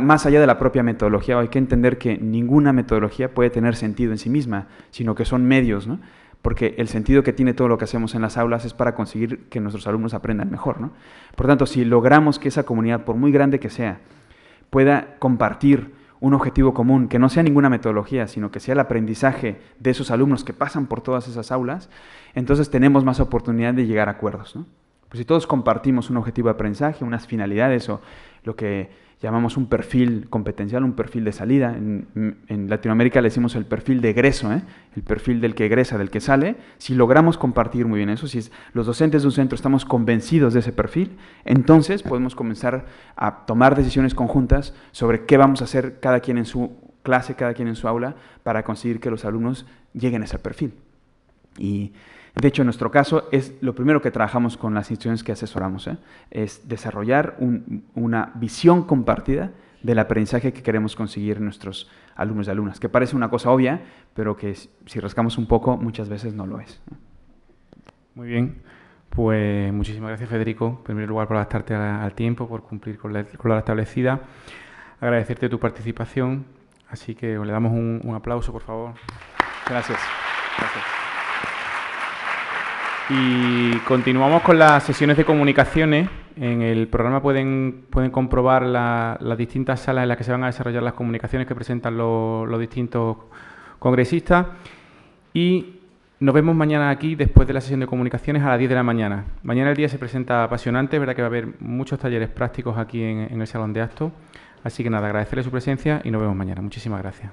más allá de la propia metodología, hay que entender que ninguna metodología puede tener sentido en sí misma, sino que son medios, ¿no? Porque el sentido que tiene todo lo que hacemos en las aulas es para conseguir que nuestros alumnos aprendan mejor, ¿no? Por tanto, si logramos que esa comunidad, por muy grande que sea, pueda compartir un objetivo común, que no sea ninguna metodología, sino que sea el aprendizaje de esos alumnos que pasan por todas esas aulas, entonces tenemos más oportunidad de llegar a acuerdos, ¿no? Pues si todos compartimos un objetivo de aprendizaje, unas finalidades o lo que llamamos un perfil competencial, un perfil de salida. En Latinoamérica le decimos el perfil de egreso, el perfil del que egresa, del que sale. Si logramos compartir muy bien eso, si los docentes de un centro estamos convencidos de ese perfil, entonces podemos comenzar a tomar decisiones conjuntas sobre qué vamos a hacer cada quien en su clase, cada quien en su aula, para conseguir que los alumnos lleguen a ese perfil. Y de hecho, en nuestro caso, es lo primero que trabajamos con las instituciones que asesoramos, es desarrollar una visión compartida del aprendizaje que queremos conseguir en nuestros alumnos y alumnas, que parece una cosa obvia, pero que si rascamos un poco, muchas veces no lo es. Muy bien, pues muchísimas gracias, Federico, en primer lugar por adaptarte al tiempo, por cumplir con la hora establecida, agradecerte tu participación, así que le damos un aplauso, por favor. Gracias. Gracias. Y continuamos con las sesiones de comunicaciones. En el programa pueden comprobar las distintas salas en las que se van a desarrollar las comunicaciones que presentan los distintos congresistas. Y nos vemos mañana aquí, después de la sesión de comunicaciones, a las 10 de la mañana. Mañana el día se presenta apasionante, es verdad que va a haber muchos talleres prácticos aquí en el Salón de Actos. Así que nada, agradecerle su presencia y nos vemos mañana. Muchísimas gracias.